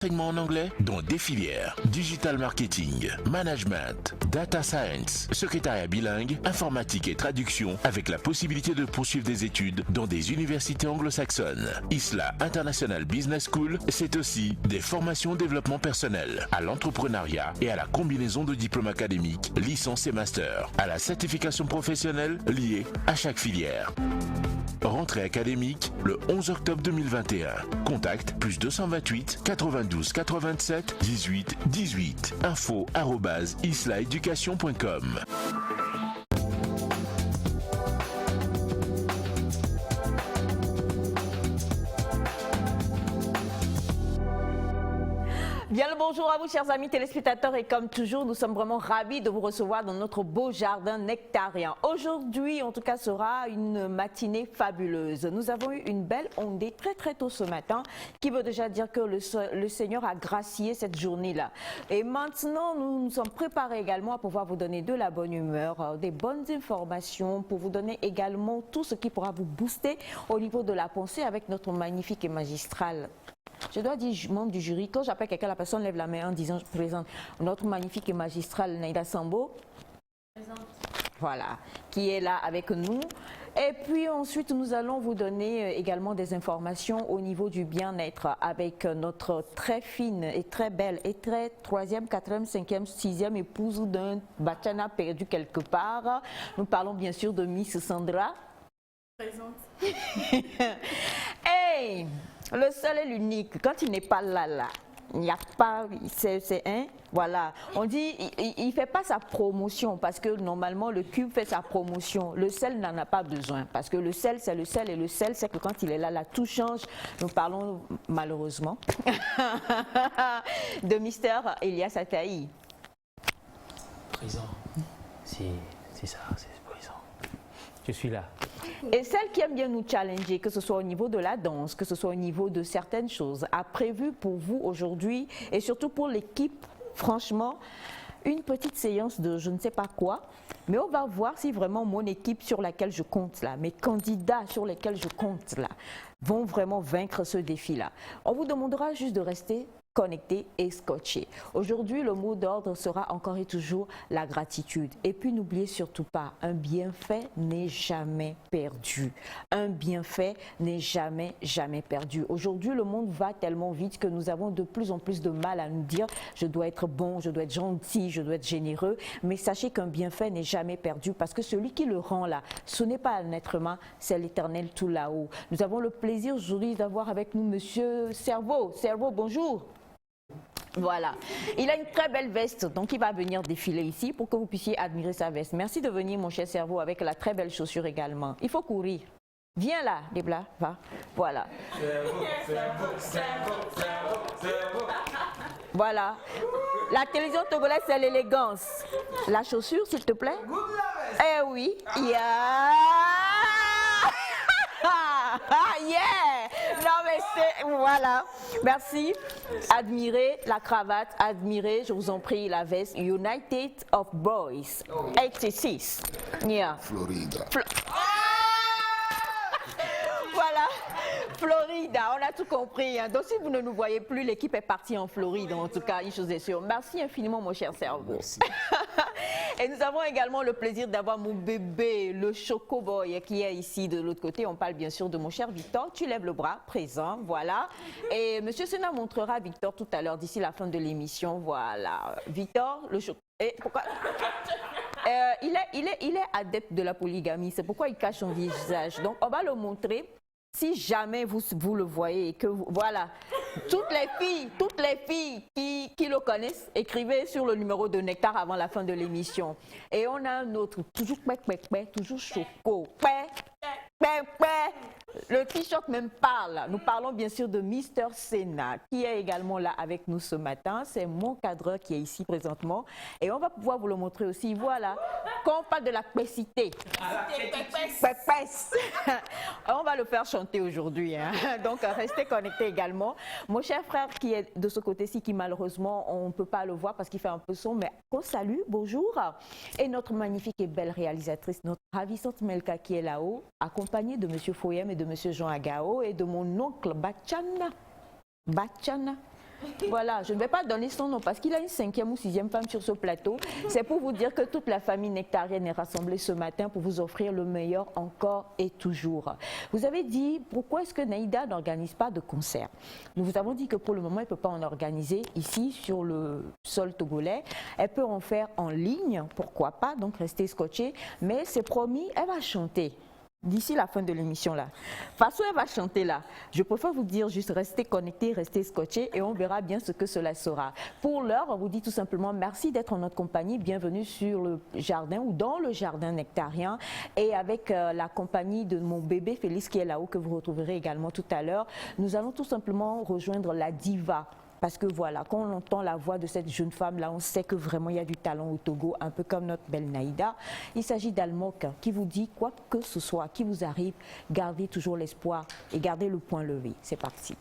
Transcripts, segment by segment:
Enseignement en anglais dans des filières digital marketing, management, data science, secrétariat bilingue, informatique et traduction avec la possibilité de poursuivre des études dans des universités anglo-saxonnes. ISLA International Business School, c'est aussi des formations développement personnel, à l'entrepreneuriat et à la combinaison de diplômes académiques, licences et masters, à la certification professionnelle liée à chaque filière. Rentrée académique le 11 octobre 2021. Contact +228 92 87 18 18. info@islaeducation.com. Bien le bonjour à vous chers amis téléspectateurs et comme toujours nous sommes vraiment ravis de vous recevoir dans notre beau jardin nectarien. Aujourd'hui en tout cas sera une matinée fabuleuse. Nous avons eu une belle ondée très tôt ce matin qui veut déjà dire que le Seigneur a gracié cette journée-là. Et maintenant nous nous sommes préparés également à pouvoir vous donner de la bonne humeur, des bonnes informations pour vous donner également tout ce qui pourra vous booster au niveau de la pensée avec notre magnifique et magistral. Je dois dire membre du jury, quand j'appelle quelqu'un, la personne lève la main en disant je présente notre magnifique et magistrale Naïda Sambo. Présente. Voilà, qui est là avec nous. Et puis ensuite, nous allons vous donner également des informations au niveau du bien-être avec notre très fine et très belle et très 3e, 4e, 5e, 6e épouse d'un Bachana perdu quelque part. Nous parlons bien sûr de Miss Sandra. Présente. Hey! Le seul et l'unique, quand il n'est pas là, il n'y a pas, c'est un, voilà. On dit, il ne fait pas sa promotion parce que normalement le cube fait sa promotion. Le sel n'en a pas besoin parce que le sel, c'est le sel et le sel, c'est que quand il est là, tout change. Nous parlons malheureusement de Mister Elias Ataï. Présent, c'est ça, c'est présent. Je suis là. Et celle qui aime bien nous challenger, que ce soit au niveau de la danse, que ce soit au niveau de certaines choses, a prévu pour vous aujourd'hui et surtout pour l'équipe, franchement, une petite séance de je ne sais pas quoi. Mais on va voir si vraiment mon équipe sur laquelle je compte là, mes candidats sur lesquels je compte là, vont vraiment vaincre ce défi-là. On vous demandera juste de rester connecté et scotché. Aujourd'hui, le mot d'ordre sera encore et toujours la gratitude. Et puis, n'oubliez surtout pas, un bienfait n'est jamais perdu. Un bienfait n'est jamais perdu. Aujourd'hui, le monde va tellement vite que nous avons de plus en plus de mal à nous dire je dois être bon, je dois être gentil, je dois être généreux. Mais sachez qu'un bienfait n'est jamais perdu parce que celui qui le rend là, ce n'est pas un être humain, c'est l'Éternel tout là-haut. Nous avons le plaisir aujourd'hui d'avoir avec nous Monsieur Cerveau. Cerveau, bonjour. Voilà, il a une très belle veste, donc il va venir défiler ici pour que vous puissiez admirer sa veste. Merci de venir mon cher Cerveau avec la très belle chaussure également. Il faut courir. Viens là, Debla, va. Voilà. Voilà. La télévision togolaise, c'est l'élégance. La chaussure, s'il te plaît. Eh oui. Yeah. Yeah! Non mais c'est... Voilà. Merci. Admirez la cravate, admirez, je vous en prie, la veste. United of Boys. 86. Yeah. Florida. Voilà. Florida, on a tout compris. Hein. Donc si vous ne nous voyez plus, l'équipe est partie en Floride. En tout cas, une chose est sûre. Merci infiniment mon cher Cerveau. Merci. Et nous avons également le plaisir d'avoir mon bébé, le Choco Boy, qui est ici de l'autre côté. On parle bien sûr de mon cher Victor. Tu lèves le bras, présent, voilà. Et Monsieur Sena montrera Victor tout à l'heure, d'ici la fin de l'émission. Voilà. Victor, le Choco... Et pourquoi il est adepte de la polygamie. C'est pourquoi il cache son visage. Donc, on va le montrer. Si jamais vous le voyez et que vous, voilà, toutes les filles qui le connaissent, écrivez sur le numéro de Nectar avant la fin de l'émission. Et on a un autre, toujours toujours choco. Le t-shirt même parle. Nous parlons bien sûr de Mister Sena qui est également là avec nous ce matin. C'est mon cadreur qui est ici présentement. Et on va pouvoir vous le montrer aussi. Voilà. Quand on parle de la pépicité. On va le faire chanter aujourd'hui. Hein. Donc restez connectés également. Mon cher frère qui est de ce côté-ci, qui malheureusement on ne peut pas le voir parce qu'il fait un peu sombre, mais qu'on salue, bonjour. Et notre magnifique et belle réalisatrice, notre ravissante Melka qui est là-haut, accompagnée de Monsieur Foyem et de Monsieur Jean Agao et de mon oncle Bachana. Voilà, je ne vais pas donner son nom parce qu'il a une 5e ou 6e femme sur ce plateau. C'est pour vous dire que toute la famille nectarienne est rassemblée ce matin pour vous offrir le meilleur encore et toujours. Vous avez dit, pourquoi est-ce que Naïda n'organise pas de concert? Nous vous avons dit que pour le moment, elle ne peut pas en organiser ici sur le sol togolais. Elle peut en faire en ligne, pourquoi pas, donc rester scotché. Mais c'est promis, elle va chanter. D'ici la fin de l'émission là. Façon elle va chanter là. Je préfère vous dire juste restez connectés, restez scotchés et on verra bien ce que cela sera. Pour l'heure, on vous dit tout simplement merci d'être en notre compagnie. Bienvenue sur le jardin ou dans le jardin nectarien et avec la compagnie de mon bébé Félix qui est là-haut que vous retrouverez également tout à l'heure. Nous allons tout simplement rejoindre la diva. Parce que voilà, quand on entend la voix de cette jeune femme-là, on sait que vraiment il y a du talent au Togo, un peu comme notre belle Naïda. Il s'agit d'Almok qui vous dit quoi que ce soit qui vous arrive, gardez toujours l'espoir et gardez le point levé. C'est parti.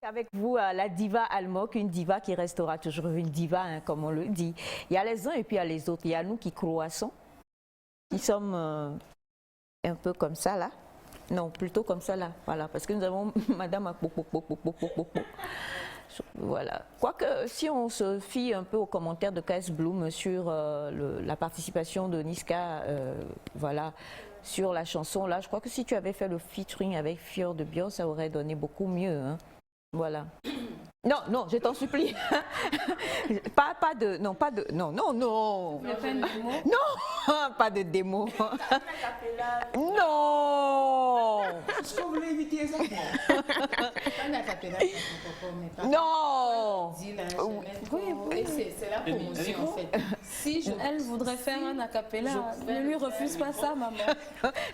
Avec vous, la diva Almok, une diva qui restera toujours une diva, hein, comme on le dit. Il y a les uns et puis il y a les autres. Il y a nous qui croissons qui sommes un peu comme ça là. Non, plutôt comme ça là. Voilà, parce que nous avons Madame Voilà. Quoique, si on se fie un peu aux commentaires de KS Bloom sur la participation de Niska, voilà, sur la chanson là, je crois que si tu avais fait le featuring avec Fior de Bio, ça aurait donné beaucoup mieux. Hein. Voilà. Non, non, je t'en supplie. pas de, non, pas de, non. Non, pas de démo. Non. Est-ce que vous voulez éviter ça? Non. Oui, c'est la promotion en fait. Si elle voudrait faire un acapella, ne lui refuse pas ça, maman.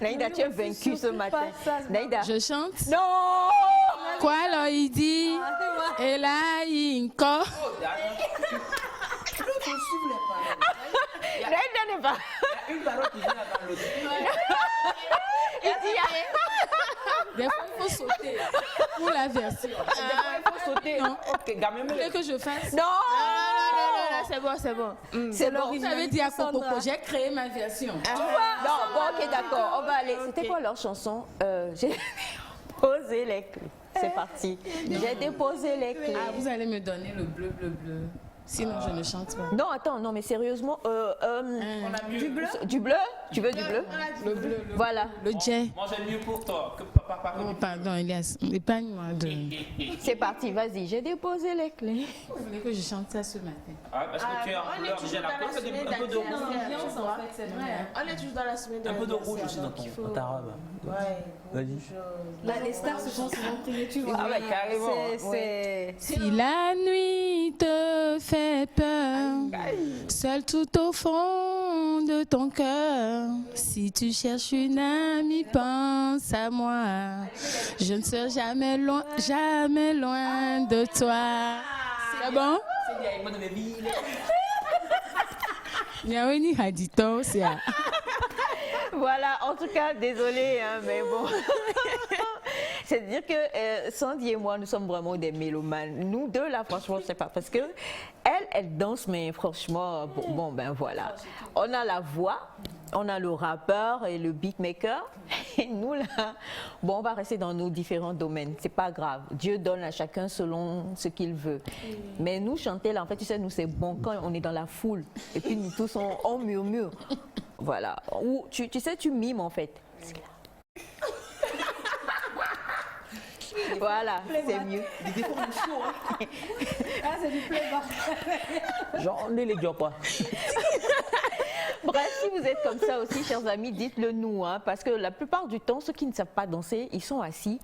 Naïda, tu es vaincue ce matin. Naïda. Je chante. Non. Quoi alors il dit? Et là, il encore. Naïda n'est pas. Une parole qui vient avant l'autre. Des fois, il faut sauter pour la version. Il faut sauter. Non. Ok, gamin. Vous voulez que je fasse? Non. C'est bon, c'est bon. C'est bon. Vous avez dit à Coco, j'ai créé ma version. Non, bon, ok, d'accord. On va aller. C'était quoi leur chanson? J'ai déposé les clés. C'est parti. J'ai déposé les clés. Ah, vous allez me donner le bleu, bleu, bleu. Sinon, je ne chante pas. Non, attends, non, mais sérieusement, Du bleu? du bleu? Tu veux du bleu? Le bleu, le Voilà. Le jet. Moi, j'ai mieux pour toi que papa. Oh, pardon, Elias. Épargne-moi de. C'est parti, vas-y. J'ai déposé les clés. Vous voulez que je chante ça ce matin? Ah, parce que tu es en couleur, j'ai la couleur, un peu de rouge. On est toujours dans la semaine Un peu de rouge aussi dans ta robe. Vas-y. Les stars se font souvent prier, tu vois. Ah ouais, carrément. C'est... Si la nuit te fait peur, seul tout au fond de ton cœur, si tu cherches une amie, pense à moi. Je ne serai jamais loin de toi. C'est bon? Nyawini Hadito, c'est à... Voilà, en tout cas, désolé, hein, mais bon. C'est-à-dire que Sandy et moi, nous sommes vraiment des mélomanes. Nous deux, là, franchement, je sais pas. Parce que elle danse, mais franchement, bon, ben voilà. On a la voix, on a le rappeur et le beatmaker. Et nous, là, bon, on va rester dans nos différents domaines. C'est pas grave. Dieu donne à chacun selon ce qu'il veut. Mais nous, chanter, là, en fait, tu sais, nous, c'est bon quand on est dans la foule. Et puis, nous tous, on murmure. Voilà. Ou, tu sais, tu mimes, en fait. Voilà, c'est mieux. Ah, c'est du playback. Genre, on est les gars, pas. Bref, si vous êtes comme ça aussi, chers amis, dites-le nous, hein, parce que la plupart du temps, ceux qui ne savent pas danser, ils sont assis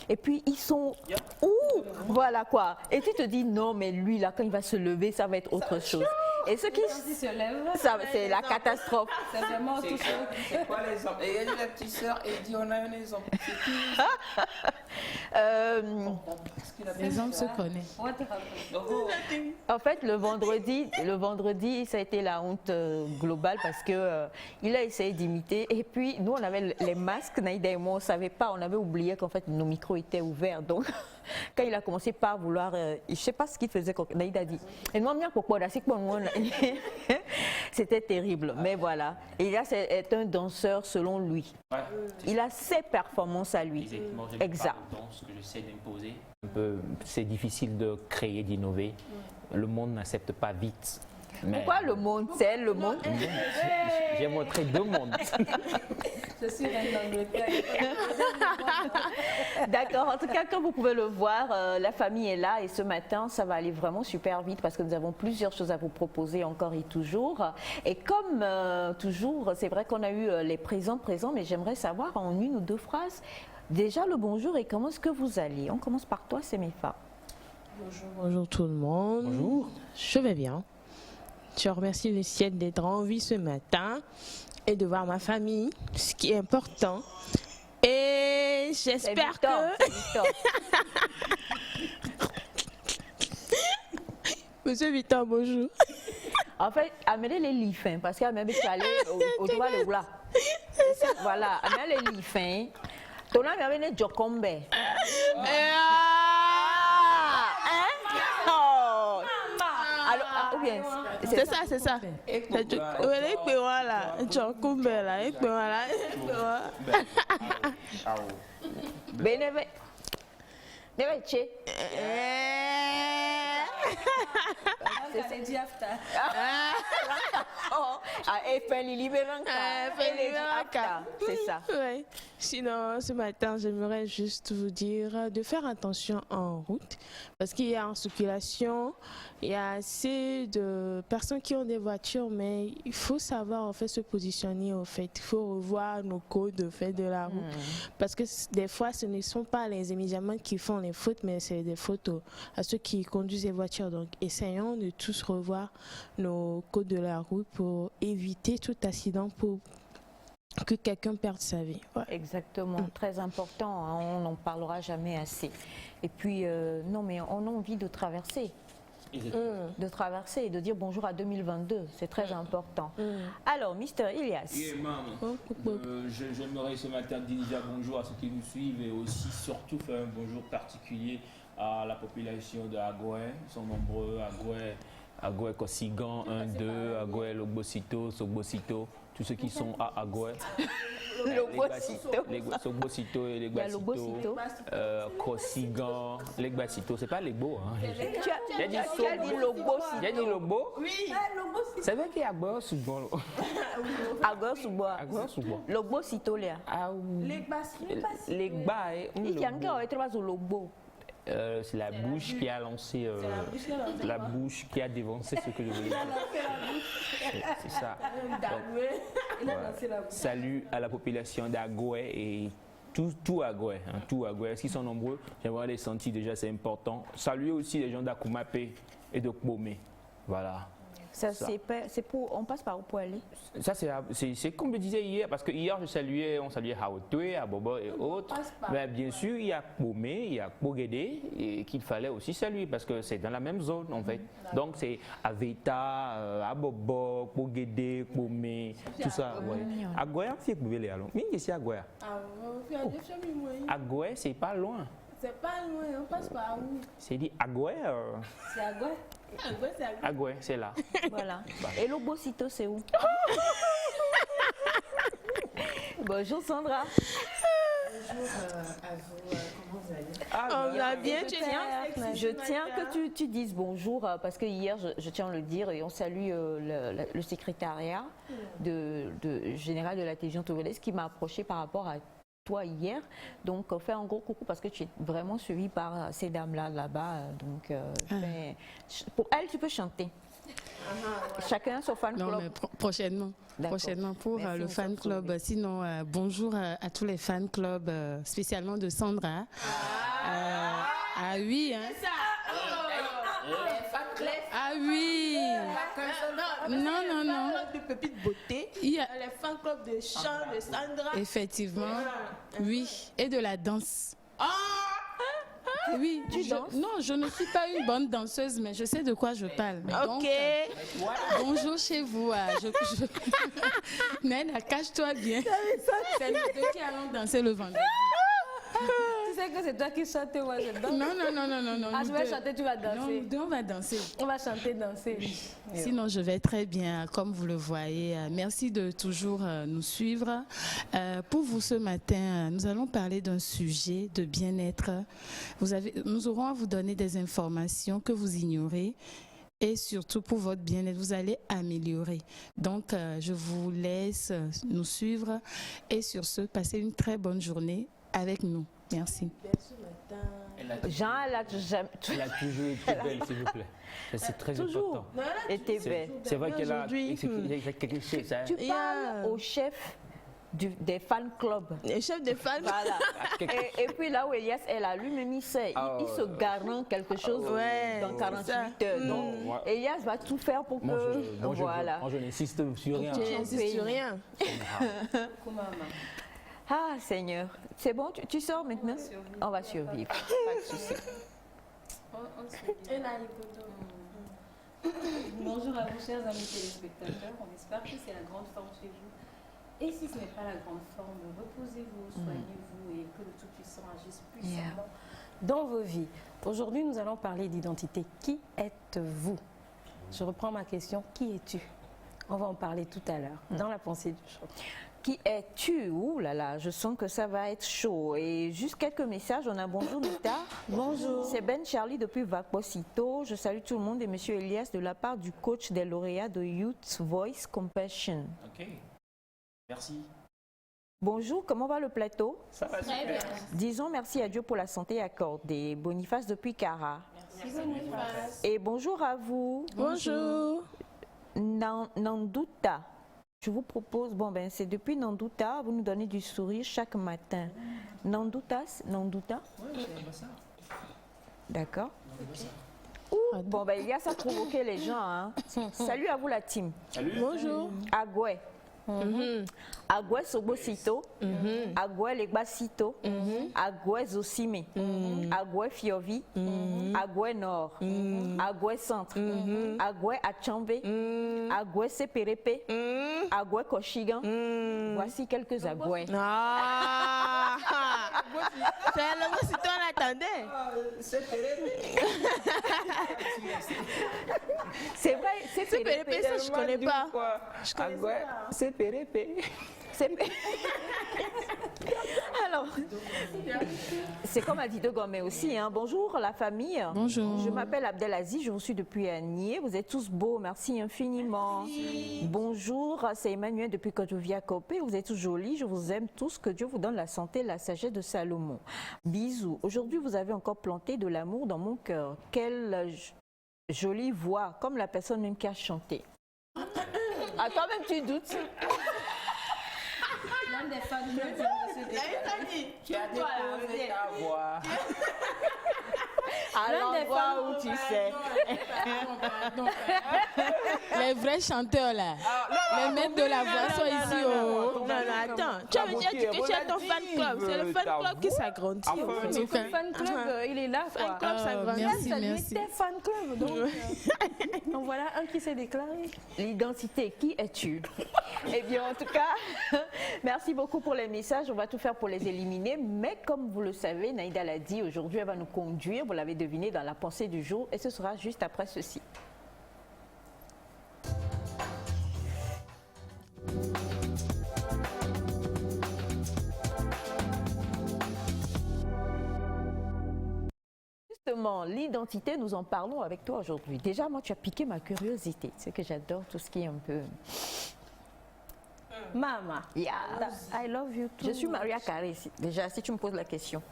et puis ils sont ouh, voilà quoi. Et tu te dis non, mais lui là, quand il va se lever, ça va être autre chose. Et ceux qui se lèvent, ça, c'est la catastrophe. c'est vraiment tout ça. C'est quoi l'exemple? Et il y a la petite sœur et il dit on a un exemple. Les hommes se connaissent. En fait, le vendredi, ça a été la honte globale parce que il a essayé d'imiter. Et puis, nous, on avait les masques, Naïda et moi, on ne savait pas, on avait oublié qu'en fait, nos micros étaient ouverts. Donc, quand il a commencé par vouloir, je ne sais pas ce qu'il faisait, Naïda a dit, c'était terrible, mais voilà. Et là, c'est un danseur selon lui. Ouais. Il a ses performances à lui. Exactement, je Exact. parle de ce que j'essaie d'imposer. C'est difficile de créer, d'innover. Le monde n'accepte pas vite. Mais Pourquoi le monde? C'est elle, le monde? j'ai montré deux mondes. Je suis reine d'Angleterre. D'accord, en tout cas, comme vous pouvez le voir, la famille est là et ce matin, ça va aller vraiment super vite parce que nous avons plusieurs choses à vous proposer encore et toujours. Et comme toujours, c'est vrai qu'on a eu les présents, mais j'aimerais savoir en une ou deux phrases, déjà le bonjour et comment est-ce que vous allez? On commence par toi, Semifa. Bonjour tout le monde. Bonjour. Je vais bien. Je remercie le ciel d'être en vie ce matin et de voir ma famille, ce qui est important. Et j'espère que... Monsieur Victor, bonjour. En fait, amenez les lifins parce qu'Amel est allé au droit le là. Voilà, amenez les lifins. Ton ami avait des jocombe. Alors, ou bien, C'est ça, c'est ça. Beneve. Neve che. C'est dit after. Oh, c'est ça. Ouais. Sinon, ce matin, j'aimerais juste vous dire de faire attention en route parce qu'il y a en circulation, il y a assez de personnes qui ont des voitures, mais il faut savoir en fait se positionner au fait. Il faut revoir nos codes au fait de la route parce que des fois, ce ne sont pas les immédiatement qui font les fautes, mais c'est des fautes à ceux qui conduisent les voitures. Donc, essayons de tous revoir nos codes de la route pour éviter tout accident, pour que quelqu'un perde sa vie. Ouais. Exactement, très important, hein, on n'en parlera jamais assez. Et puis, non, mais on a envie de traverser. De traverser et de dire bonjour à 2022, c'est très important. Alors, Mister Ilias. Yeah, maman. J'aimerais ce matin dire déjà bonjour à ceux qui nous suivent et aussi surtout faire un bonjour particulier à la population de Agoué. Ils sont nombreux, Agoué Kosigan, 1, 2, Agoué Logbosito, Sogbosito, tous ceux qui sont à Agoué. Sogbosito et Legbasito, Kosigan, Legbasito, c'est pas Legbo. Tu as dit Logbosito. J'ai dit Logbo? Oui. C'est vrai qu'il y a Agoué Soubon. Agoué Soubon. Logbosito, là. Legba. Il y a encore un Logbo. C'est la bouche qui a lancé, la bouche qui a dévancé ce que je voulais dire. C'est ça. Donc, salut à la population d'Agoué et tout Agoué. Tout Agoué. Est-ce qu'ils sont nombreux? J'aimerais les sentir déjà, c'est important. Saluer aussi les gens d'Akoumapé et de Kbomé. Voilà. Ça. C'est pour, on passe par où pour aller? Ça, c'est comme je disais hier, parce que hier, on saluait Haotoué, Abobo et autres. Mais bien sûr, il y a Kbomé, il y a Kbogédé, et qu'il fallait aussi saluer, parce que c'est dans la même zone, en fait. Donc, c'est Aveta, Abobo, Kbogédé, Kbomé, tout ça. Agoué, c'est Kbogédé, alors. Mais c'est Agoué. Agoué, c'est pas loin. C'est pas loin, on passe par où? C'est dit Agoué. C'est Agoué. Agoué, c'est là. Voilà. Et Logbosito, c'est où? Bonjour Sandra. Bonjour à vous, comment vous allez? On va bien, Je tiens que tu dises bonjour parce que hier, je tiens à le dire, et on salue le secrétariat général de la télévision togolaise qui m'a approché par rapport à toi hier. Donc, fais un gros coucou parce que tu es vraiment suivi par ces dames-là là-bas. Donc, pour elles, tu peux chanter. Chacun son fan club. Non, mais prochainement pour Merci, le fan club. Sinon, bonjour à tous les fan clubs, spécialement de Sandra. Ah oui, hein. Ah oui. Non. De pépites beauté. Il y a les fan clubs de chant de Sandra. effectivement, oui, et de la danse. Oui, Tu danses? non, je ne suis pas une bonne danseuse, mais je sais de quoi je parle. Donc, bonjour chez vous. Nena, cache-toi bien. C'est nous deux qui allons danser le vendredi. Tu sais que c'est toi qui chantes, moi je danse. Non. Ah, je vais chanter, tu vas danser. Non, nous deux, on va danser. On va chanter, danser. Sinon, je vais très bien, comme vous le voyez. Merci de toujours nous suivre. Pour vous ce matin, nous allons parler d'un sujet de bien-être. Nous aurons à vous donner des informations que vous ignorez. Et surtout pour votre bien-être, vous allez améliorer. Donc, je vous laisse nous suivre. Et sur ce, passez une très bonne journée avec nous. Merci. Jean, elle a toujours été belle, s'il vous plaît. C'est très important. été belle. C'est vrai qu'elle a quelque chose. Tu parles au chef des fan clubs. Les chefs des fans. Voilà. Et puis là où Elias est là, lui-même il sait, il se garant quelque chose dans 48 heures. Donc, Elias va tout faire pour que... Voilà. Moi, je n'insiste sur rien. Tu n'insistes sur rien. Ah, Seigneur. C'est bon, tu sors maintenant? On va survivre. Pas de souci. Bonjour à vous, chers amis téléspectateurs. On espère que c'est la grande forme chez vous. Et si ce n'est pas la grande forme, reposez-vous, soignez-vous et que le Tout-Puissant agisse puissamment dans vos vies. Aujourd'hui, nous allons parler d'identité. Qui êtes-vous? Je reprends ma question. Qui es-tu? On va en parler tout à l'heure, dans la pensée du jour. Qui es-tu? Ouh là là, je sens que ça va être chaud. Et juste quelques messages. On a bonjour Nita. Bonjour. C'est Ben Charlie depuis Vaposito. Je salue tout le monde et Monsieur Elias de la part du coach des lauréats de Youth Voice Compassion. Ok. Merci. Bonjour, comment va le plateau? Ça va super. Disons merci à Dieu pour la santé accordée. Boniface depuis Cara. Merci Boniface. Et bonjour à vous. Bonjour. Nandouta. Je vous propose, bon ben c'est depuis Nandouta, vous nous donnez du sourire chaque matin. Nandouta? Oui, c'est ça. D'accord. Bon ben il y a ça provoquer les gens. Hein. Salut à vous la team. Salut. Bonjour. Agoué. Agoué Sobosito. Agoué Legbasito. Agoué Zosime. Agoué Fiovi. Agoué Nord. Agoué Centre. Agoué Achambe. Agoué Seperepe. Agoué Koshigan. Voici quelques agoués. Ah, c'est le si on l'attendait. C'est vrai, c'est Seperepe, ça je connais pas. Je connais pas. C'est pérépé. Alors, c'est comme a dit De Gomé aussi. Hein. Bonjour la famille. Bonjour. Je m'appelle Abdelaziz, je vous suis depuis Agnier. Vous êtes tous beaux, merci infiniment. Bonjour, c'est Emmanuel depuis Kotovia Kopé. Vous êtes tous jolis, je vous aime tous. Que Dieu vous donne la santé et la sagesse de Salomon. Bisous. Aujourd'hui, vous avez encore planté de l'amour dans mon cœur. Quelle jolie voix, comme la personne même qui a chanté. À toi-même, tu doutes. L'un des fans clubs de ce Tu as déposé ta voix. À l'endroit où tu sais. Les vrais chanteurs là, les maîtres de la voix sont ici. Non, attends. Tu veux dire que tu as ton fan club. C'est le fan club qui s'agrandit. Le fan club, il est là. Fan club s'agrandit. Merci. Fan club. Donc voilà un qui s'est déclaré. L'identité, qui es-tu? Eh bien, en tout cas, merci beaucoup pour les messages. On va tout faire pour les éliminer. Mais comme vous le savez, Naïda l'a dit, aujourd'hui, elle va nous conduire, vous l'avez deviné, dans la pensée du jour. Et ce sera juste après ceci. Justement, l'identité, nous en parlons avec toi aujourd'hui. Déjà, moi, tu as piqué ma curiosité. Tu sais que j'adore tout ce qui est un peu... Mama. Yeah. I love you too. Je suis Maria Carré, déjà, si tu me poses la question.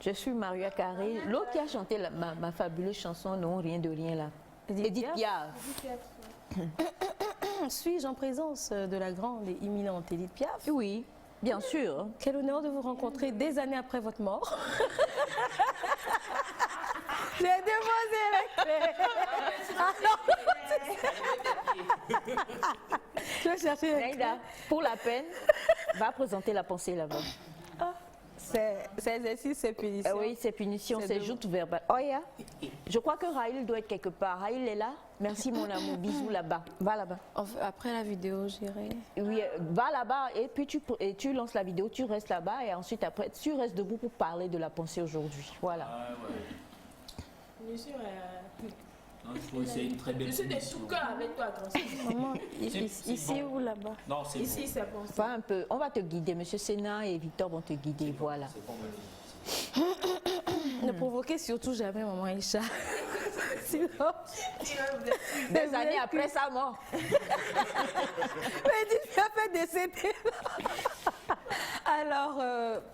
Je suis Maria Carré, l'autre qui a chanté ma fabuleuse chanson Non, rien de rien là. Edith Piaf. Suis-je en présence de la grande et imminente Edith Piaf? Oui, bien sûr. Quel honneur de vous rencontrer des années après votre mort. J'ai déposé la clé. Je vais chercher. Naïda, pour la peine, va présenter la pensée là-bas. C'est exercice, c'est punition. Oui, c'est punition, c'est joute verbale. Oh, yeah. Je crois que Raïl doit être quelque part. Raïl est là. Merci mon amour. Bisous là-bas. Va là-bas. Après la vidéo, j'irai. Oui, va là-bas et puis tu lances la vidéo, tu restes là-bas et ensuite après, tu restes debout pour parler de la pensée aujourd'hui. Voilà. Bien sûr. C'est une très belle Je suis de tout cœur avec toi, Maman, ici ou là-bas? Non, c'est Ici, c'est bon. Va un peu. On va te guider. Monsieur Sénat et Victor vont te guider. Voilà. Ne provoquez surtout jamais maman Aïcha. Sinon, des années après sa mort. Mais dis, ça fait décéder. Alors,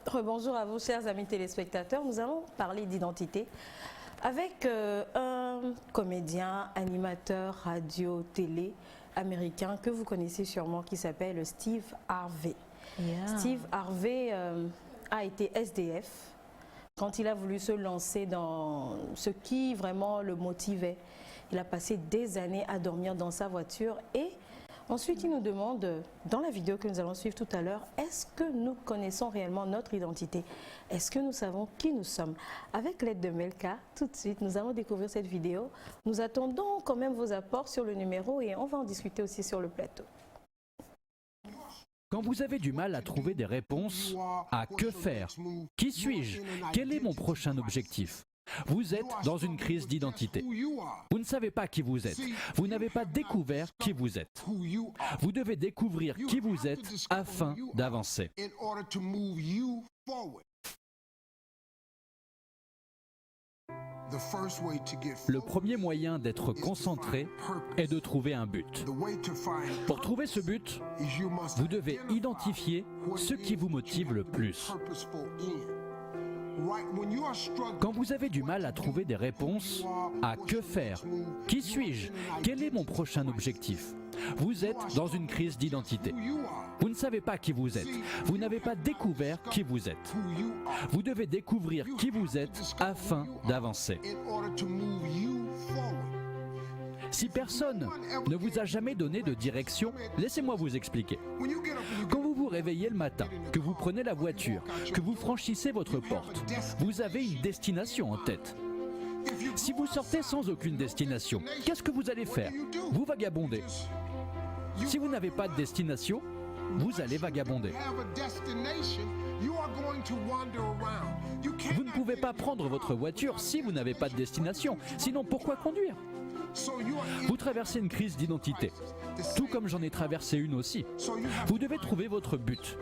rebonjour à vous, chers amis téléspectateurs. Nous allons parler d'identité avec un comédien, animateur, radio, télé américain que vous connaissez sûrement qui s'appelle Steve Harvey. Yeah. Steve Harvey a été SDF quand il a voulu se lancer dans ce qui vraiment le motivait. Il a passé des années à dormir dans sa voiture et ensuite il nous demande, dans la vidéo que nous allons suivre tout à l'heure, est-ce que nous connaissons réellement notre identité? Est-ce que nous savons qui nous sommes? Avec l'aide de Melka, tout de suite, nous allons découvrir cette vidéo. Nous attendons quand même vos apports sur le numéro et on va en discuter aussi sur le plateau. Quand vous avez du mal à trouver des réponses à que faire, qui suis-je, quel est mon prochain objectif, Vous êtes dans une crise d'identité. Vous ne savez pas qui vous êtes. Vous n'avez pas découvert qui vous êtes. Vous devez découvrir qui vous êtes afin d'avancer. Le premier moyen d'être concentré est de trouver un but. Pour trouver ce but, vous devez identifier ce qui vous motive le plus. Quand vous avez du mal à trouver des réponses à que faire, qui suis-je, quel est mon prochain objectif, vous êtes dans une crise d'identité. Vous ne savez pas qui vous êtes. Vous n'avez pas découvert qui vous êtes. Vous devez découvrir qui vous êtes afin d'avancer. Si personne ne vous a jamais donné de direction, laissez-moi vous expliquer. Quand vous vous réveillez le matin, que vous prenez la voiture, que vous franchissez votre porte, vous avez une destination en tête. Si vous sortez sans aucune destination, qu'est-ce que vous allez faire? Vous vagabondez. Si vous n'avez pas de destination, vous allez vagabonder. Vous ne pouvez pas prendre votre voiture si vous n'avez pas de destination. Sinon, pourquoi conduire? Vous traversez une crise d'identité, tout comme j'en ai traversé une aussi. Vous devez trouver votre but.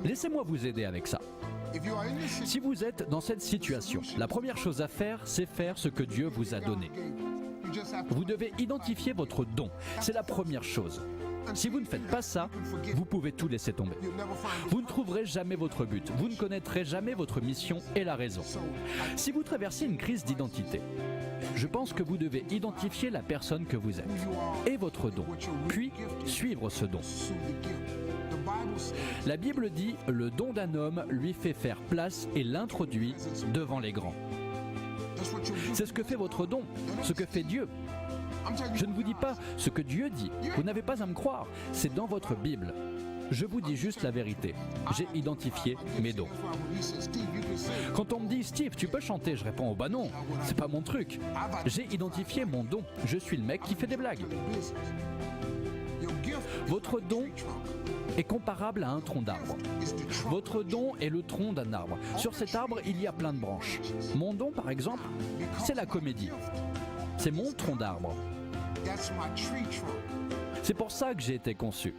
Laissez-moi vous aider avec ça. Si vous êtes dans cette situation, la première chose à faire, c'est faire ce que Dieu vous a donné. Vous devez identifier votre don. C'est la première chose. Si vous ne faites pas ça, vous pouvez tout laisser tomber. Vous ne trouverez jamais votre but. Vous ne connaîtrez jamais votre mission et la raison. Si vous traversez une crise d'identité, je pense que vous devez identifier la personne que vous êtes et votre don, puis suivre ce don. La Bible dit « Le don d'un homme lui fait faire place et l'introduit devant les grands ». C'est ce que fait votre don, ce que fait Dieu. Je ne vous dis pas ce que Dieu dit, vous n'avez pas à me croire, c'est dans votre Bible. Je vous dis juste la vérité, j'ai identifié mes dons. Quand on me dit « Steve, tu peux chanter ?» je réponds « Oh bah non, c'est pas mon truc. » J'ai identifié mon don, je suis le mec qui fait des blagues. Votre don est comparable à un tronc d'arbre. Votre don est le tronc d'un arbre. Sur cet arbre, il y a plein de branches. Mon don, par exemple, c'est la comédie. C'est mon tronc d'arbre. C'est pour ça que j'ai été conçu.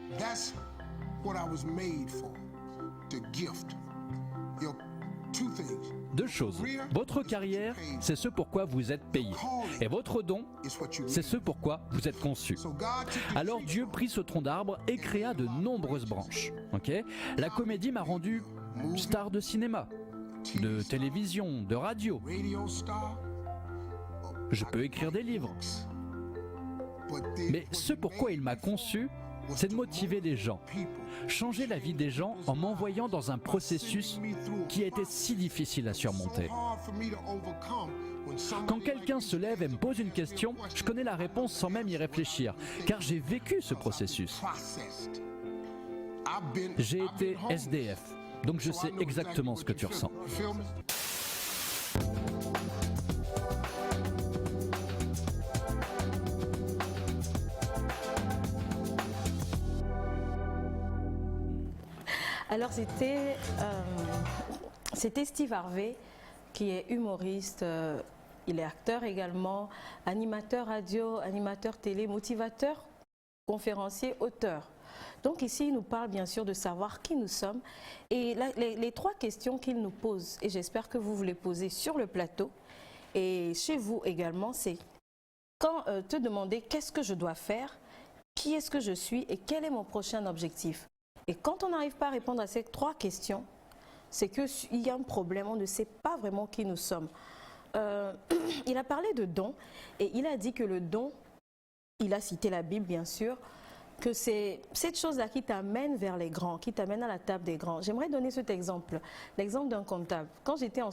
Deux choses. Votre carrière, c'est ce pourquoi vous êtes payé. Et votre don, c'est ce pourquoi vous êtes conçu. Alors Dieu prit ce tronc d'arbre et créa de nombreuses branches. La comédie m'a rendu star de cinéma, de télévision, de radio. Je peux écrire des livres. Mais ce pourquoi il m'a conçu, c'est de motiver les gens, changer la vie des gens en m'envoyant dans un processus qui a été si difficile à surmonter. Quand quelqu'un se lève et me pose une question, je connais la réponse sans même y réfléchir, car j'ai vécu ce processus. J'ai été SDF, donc je sais exactement ce que tu ressens. Alors c'était Steve Harvey qui est humoriste, il est acteur également, animateur radio, animateur télé, motivateur, conférencier, auteur. Donc ici il nous parle bien sûr de savoir qui nous sommes et les trois questions qu'il nous pose, et j'espère que vous les posez sur le plateau et chez vous également, c'est quand te demander qu'est-ce que je dois faire, qui est-ce que je suis et quel est mon prochain objectif. Et quand on n'arrive pas à répondre à ces trois questions, c'est qu'il y a un problème, on ne sait pas vraiment qui nous sommes. Il a parlé de don et il a dit que le don, il a cité la Bible bien sûr, que c'est cette chose-là qui t'amène vers les grands, qui t'amène à la table des grands. J'aimerais donner cet exemple, l'exemple d'un comptable. Quand j'étais en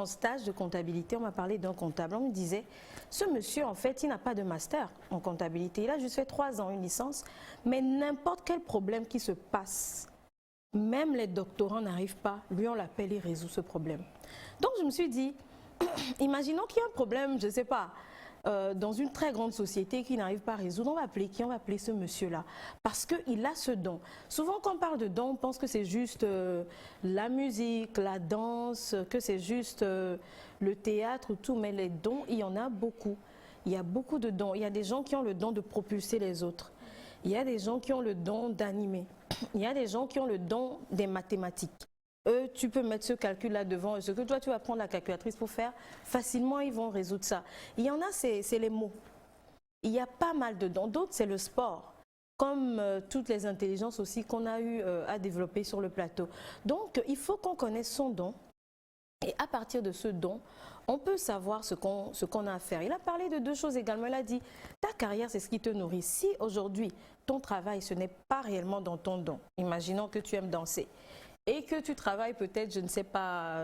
stage de comptabilité, on m'a parlé d'un comptable. On me disait, ce monsieur, en fait, il n'a pas de master en comptabilité. Il a juste fait 3 ans, une licence. Mais n'importe quel problème qui se passe, même les doctorants n'arrivent pas, lui, on l'appelle, il résout ce problème. Donc, je me suis dit, imaginons qu'il y a un problème, je ne sais pas, dans une très grande société qui n'arrive pas à résoudre, on va appeler qui? On va appeler ce monsieur-là. Parce qu'il a ce don. Souvent, quand on parle de don, on pense que c'est juste la musique, la danse, que c'est juste le théâtre ou tout. Mais les dons, il y en a beaucoup. Il y a beaucoup de dons. Il y a des gens qui ont le don de propulser les autres. Il y a des gens qui ont le don d'animer. Il y a des gens qui ont le don des mathématiques. Eux, tu peux mettre ce calcul là devant eux. Ce que toi, tu vas prendre la calculatrice pour faire, facilement, ils vont résoudre ça. Il y en a, c'est les mots. Il y a pas mal de dons. D'autres, c'est le sport. Comme toutes les intelligences aussi qu'on a eu à développer sur le plateau. Donc, il faut qu'on connaisse son don. Et à partir de ce don, on peut savoir ce qu'on a à faire. Il a parlé de deux choses également. Il a dit, ta carrière, c'est ce qui te nourrit. Si aujourd'hui, ton travail, ce n'est pas réellement dans ton don, imaginons que tu aimes danser, et que tu travailles peut-être, je ne sais pas,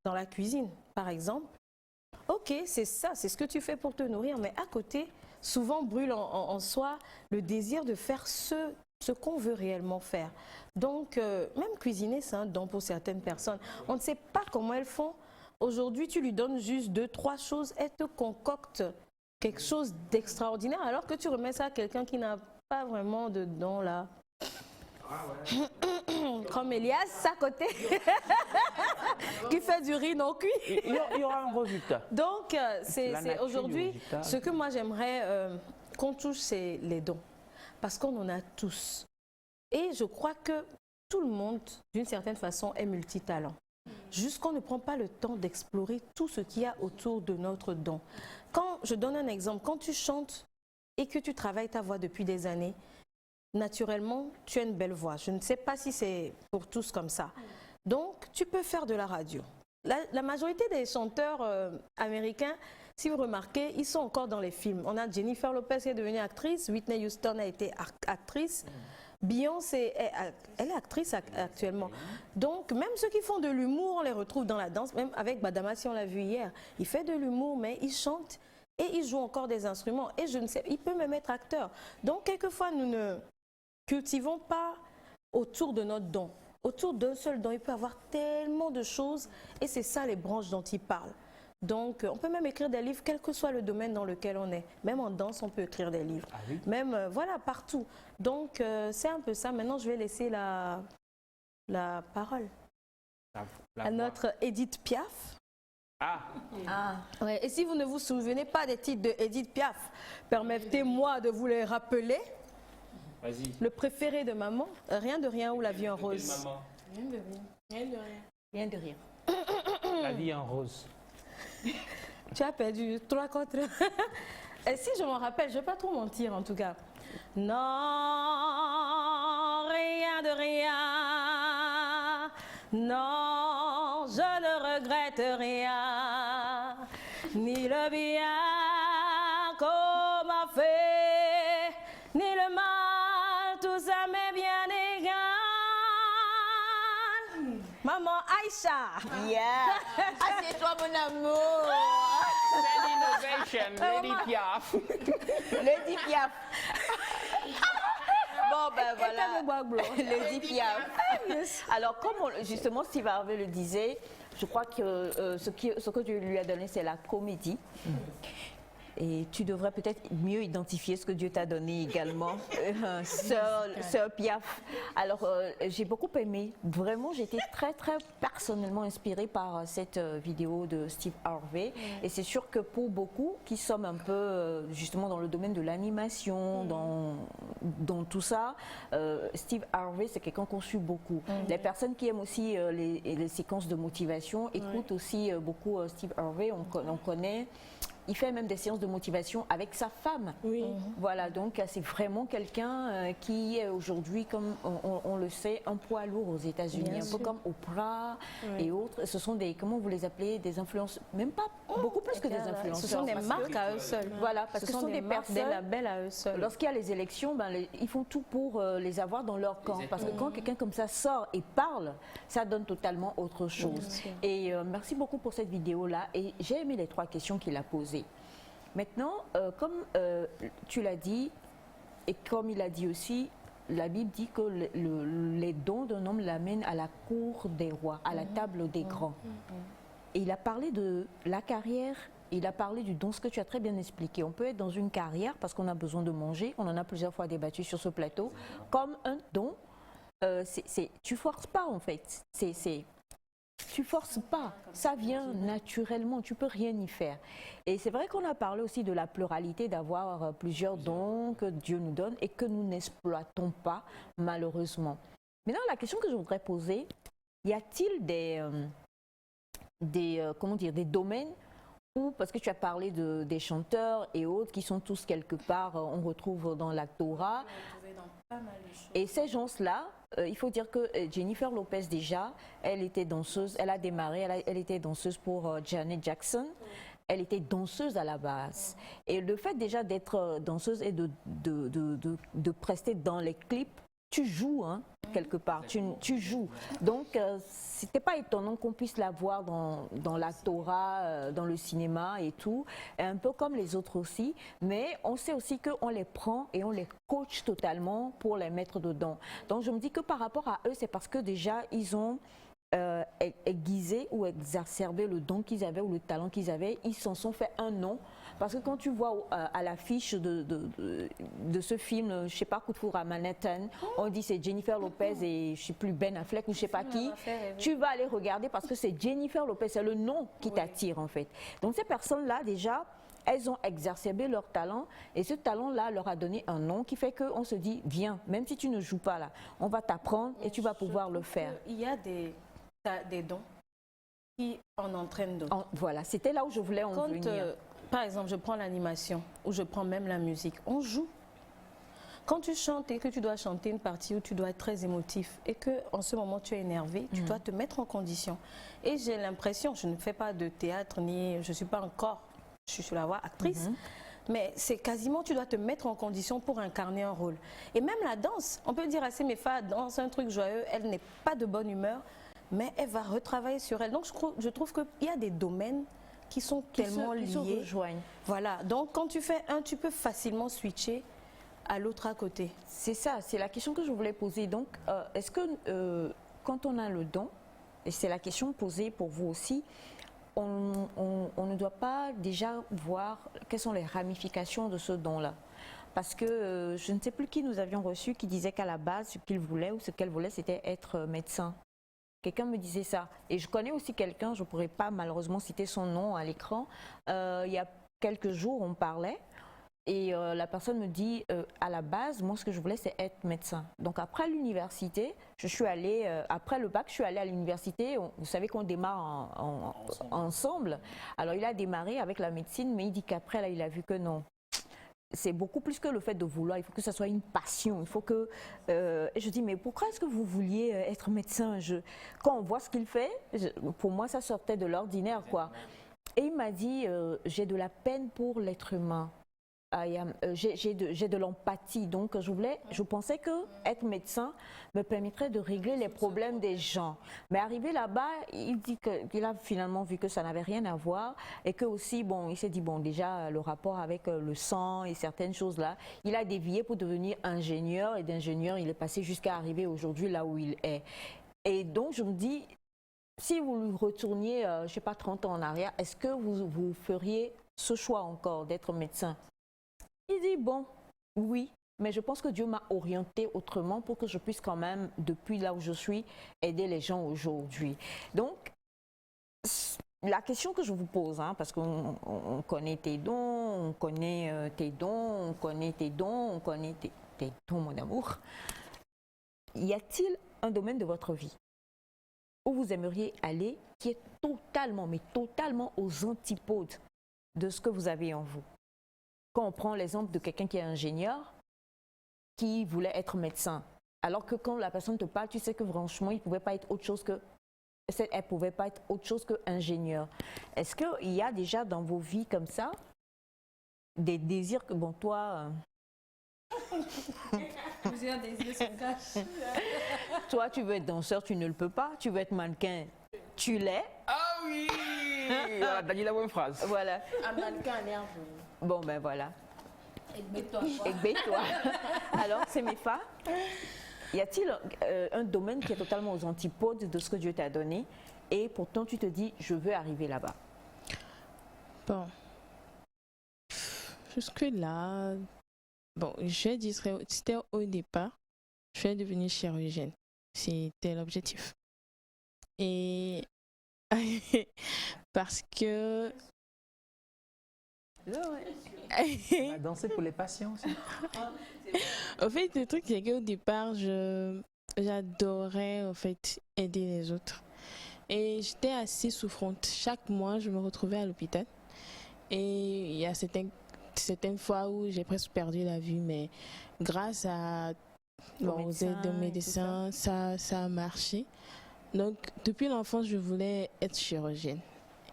dans la cuisine, par exemple. Ok, c'est ça, c'est ce que tu fais pour te nourrir, mais à côté, souvent brûle en soi le désir de faire ce qu'on veut réellement faire. Donc, même cuisiner, c'est un don pour certaines personnes. On ne sait pas comment elles font. Aujourd'hui, tu lui donnes juste 2-3 choses, elle te concocte quelque chose d'extraordinaire, alors que tu remets ça à quelqu'un qui n'a pas vraiment de don là. Comme Elias à côté qui fait du riz non cuit. Il y aura un résultat. Donc c'est aujourd'hui ce que moi j'aimerais qu'on touche, c'est les dons, parce qu'on en a tous et je crois que tout le monde d'une certaine façon est multitalent, juste qu'on ne prend pas le temps d'explorer tout ce qu'il y a autour de notre don. Quand je donne un exemple, quand tu chantes et que tu travailles ta voix depuis des années, naturellement, tu as une belle voix. Je ne sais pas si c'est pour tous comme ça. Donc, tu peux faire de la radio. La majorité des chanteurs américains, si vous remarquez, ils sont encore dans les films. On a Jennifer Lopez qui est devenue actrice, Whitney Houston a été actrice, Beyoncé, elle est actrice actuellement. Donc, même ceux qui font de l'humour, on les retrouve dans la danse. Même avec Badamasi, on l'a vu hier. Il fait de l'humour, mais il chante et il joue encore des instruments. Et je ne sais, il peut même être acteur. Donc, quelquefois, nous ne cultivons pas autour de notre don. Autour d'un seul don, il peut y avoir tellement de choses et c'est ça les branches dont il parle. Donc, on peut même écrire des livres, quel que soit le domaine dans lequel on est. Même en danse, on peut écrire des livres. Ah oui? Même, voilà, partout. Donc, c'est un peu ça. Maintenant, je vais laisser la parole à notre Edith Piaf. Ouais. Et si vous ne vous souvenez pas des titres de Edith Piaf, permettez-moi de vous les rappeler. Le préféré de maman, Rien de rien ou La vie en rose. Rien de rien. Rien de rien. Rien de rien. La vie en rose. Tu as perdu 3 contre 1. Et si je m'en rappelle, je ne vais pas trop mentir en tout cas. Non, rien de rien. Non, je ne regrette rien. Ni le bien qu'on m'a fait, ni le mal, tout ça m'est bien égal. Maman Aïcha. Yeah. Assieds-toi mon amour. C'est l'innovation, Lady Piaf. Lady Piaf. Bon ben voilà, Lady Piaf. Alors comme justement Steve Harvey le disait, je crois que ce que Dieu lui a donné, c'est la comédie. Et tu devrais peut-être mieux identifier ce que Dieu t'a donné également, Sœur Piaf. Alors, j'ai beaucoup aimé. Vraiment, j'ai été très, très personnellement inspirée par cette vidéo de Steve Harvey. Et c'est sûr que pour beaucoup qui sommes un peu, justement, dans le domaine de l'animation, dans tout ça, Steve Harvey, c'est quelqu'un qu'on suit beaucoup. Les personnes qui aiment aussi les séquences de motivation écoutent aussi beaucoup Steve Harvey. On connaît... Il fait même des séances de motivation avec sa femme. Oui. Voilà, donc c'est vraiment quelqu'un qui est aujourd'hui, comme on le sait, un poids lourd aux États-Unis, un peu comme Oprah et autres. Ce sont des, comment vous les appelez, des influenceurs, même pas beaucoup plus que des influenceurs. Ce sont des marques à eux seuls. Voilà, parce que ce sont des personnes, des labels à eux seuls. Lorsqu'il y a les élections, ils font tout pour les avoir dans leur camp. Parce que quand quelqu'un comme ça sort et parle, ça donne totalement autre chose. Et merci beaucoup pour cette vidéo-là. Et j'ai aimé les 3 questions qu'il a posées. Maintenant, comme tu l'as dit, et comme il a dit aussi, la Bible dit que les dons d'un homme l'amènent à la cour des rois, à la table des grands. Et il a parlé de la carrière, il a parlé du don, ce que tu as très bien expliqué. On peut être dans une carrière parce qu'on a besoin de manger, on en a plusieurs fois débattu sur ce plateau, comme un don. Tu forces pas en fait, tu forces pas, ça vient naturellement, tu peux rien y faire. Et c'est vrai qu'on a parlé aussi de la pluralité, d'avoir plusieurs dons que Dieu nous donne et que nous n'exploitons pas malheureusement. Maintenant, la question que je voudrais poser, y a-t-il des domaines où, parce que tu as parlé des chanteurs et autres qui sont tous quelque part, on retrouve dans la Torah, et ces gens-là, il faut dire que Jennifer Lopez déjà, elle était danseuse, elle a démarré, elle était danseuse pour Janet Jackson. Elle était danseuse à la base. Et le fait déjà d'être danseuse et de prester dans les clips, tu joues hein, quelque part, tu joues. Donc, c'était pas étonnant qu'on puisse la voir dans la Torah, dans le cinéma et tout, et un peu comme les autres aussi. Mais on sait aussi qu'on les prend et on les coach totalement pour les mettre dedans. Donc, je me dis que par rapport à eux, c'est parce que déjà, ils ont aiguisé ou exacerbé le don qu'ils avaient ou le talent qu'ils avaient. Ils s'en sont fait un nom. Parce que quand tu vois à l'affiche de ce film, je ne sais pas, Coup de foudre à Manhattan, on dit c'est Jennifer Lopez et je ne sais plus Ben Affleck ou je ne sais pas qui, tu vas aller regarder parce que c'est Jennifer Lopez, c'est le nom qui t'attire en fait. Donc ces personnes-là déjà, elles ont exacerbé leur talent et ce talent-là leur a donné un nom qui fait qu'on se dit, viens, même si tu ne joues pas là, on va t'apprendre et tu vas pouvoir le faire. Il y a des dons qui en entraînent d'autres. Voilà, c'était là où je voulais en venir. Par exemple, je prends l'animation ou je prends même la musique. On joue. Quand tu chantes et que tu dois chanter une partie où tu dois être très émotif et qu'en ce moment tu es énervé, tu dois te mettre en condition. Et j'ai l'impression, je ne fais pas de théâtre ni je ne suis pas encore, je suis sur la voie actrice, mais c'est quasiment tu dois te mettre en condition pour incarner un rôle. Et même la danse, on peut dire à Semefa, danse un truc joyeux, elle n'est pas de bonne humeur, mais elle va retravailler sur elle. Donc je trouve qu'il y a des domaines qui sont tellement liés. Qui se rejoignent. Voilà, donc quand tu fais un, tu peux facilement switcher à l'autre à côté. C'est ça, c'est la question que je voulais poser. Donc, est-ce que quand on a le don, et c'est la question posée pour vous aussi, on ne doit pas déjà voir quelles sont les ramifications de ce don-là? Parce que je ne sais plus qui nous avions reçu qui disait qu'à la base, ce qu'il voulait ou ce qu'elle voulait, c'était être médecin. Quelqu'un me disait ça. Et je connais aussi quelqu'un, je ne pourrais pas malheureusement citer son nom à l'écran. Il y a quelques jours, on parlait et la personne me dit, à la base, moi ce que je voulais c'est être médecin. Donc après l'université, je suis allée, après le bac, je suis allée à l'université. Vous savez qu'on démarre ensemble. Alors il a démarré avec la médecine, mais il dit qu'après, là, il a vu que non. C'est beaucoup plus que le fait de vouloir, il faut que ça soit une passion, il faut que... et je dis, mais pourquoi est-ce que vous vouliez être médecin? Quand on voit ce qu'il fait, pour moi, ça sortait de l'ordinaire, quoi. Et il m'a dit, j'ai de la peine pour l'être humain. J'ai de l'empathie, donc je pensais que être médecin me permettrait de régler les problèmes des gens. Mais arrivé là-bas, il dit qu'il a finalement vu que ça n'avait rien à voir et que aussi, bon, il s'est dit, bon, déjà le rapport avec le sang et certaines choses là, il a dévié pour devenir ingénieur et d'ingénieur, il est passé jusqu'à arriver aujourd'hui là où il est. Et donc je me dis, si vous lui retourniez, je ne sais pas, 30 ans en arrière, est-ce que vous feriez ce choix encore d'être médecin? Il dit, bon, oui, mais je pense que Dieu m'a orienté autrement pour que je puisse quand même, depuis là où je suis, aider les gens aujourd'hui. Donc, la question que je vous pose, hein, parce qu'on connaît tes dons, on connaît tes dons, on connaît tes dons, on connaît tes dons, mon amour. Y a-t-il un domaine de votre vie où vous aimeriez aller qui est totalement, mais totalement aux antipodes de ce que vous avez en vous? Quand on prend l'exemple de quelqu'un qui est ingénieur, qui voulait être médecin, alors que quand la personne te parle, tu sais que franchement, il ne pouvait pas être autre chose que, elle pouvait pas être autre chose que ingénieur. Est-ce qu'il y a déjà dans vos vies comme ça des désirs que, bon, toi... Plusieurs désirs se cachent. Toi, tu veux être danseur, tu ne le peux pas. Tu veux être mannequin, tu l'es. Ah oui. T'as dit la bonne phrase. Voilà. Un mannequin nerveux. Bon, ben voilà. Aide-toi. Aide-toi. Alors, c'est mes femmes. Y a-t-il un domaine qui est totalement aux antipodes de ce que Dieu t'a donné et pourtant tu te dis, je veux arriver là-bas? Bon. Jusque-là, bon, c'était au départ, je vais devenir chirurgienne. C'était l'objectif. Et parce que... On va danser pour les patients aussi. Au fait, le truc, c'est qu'au départ, j'adorais en fait aider les autres. Et j'étais assez souffrante. Chaque mois, je me retrouvais à l'hôpital. Et il y a certaines fois où j'ai presque perdu la vue, mais grâce aux aides de médecins, ça a marché. Donc, depuis l'enfance, je voulais être chirurgienne.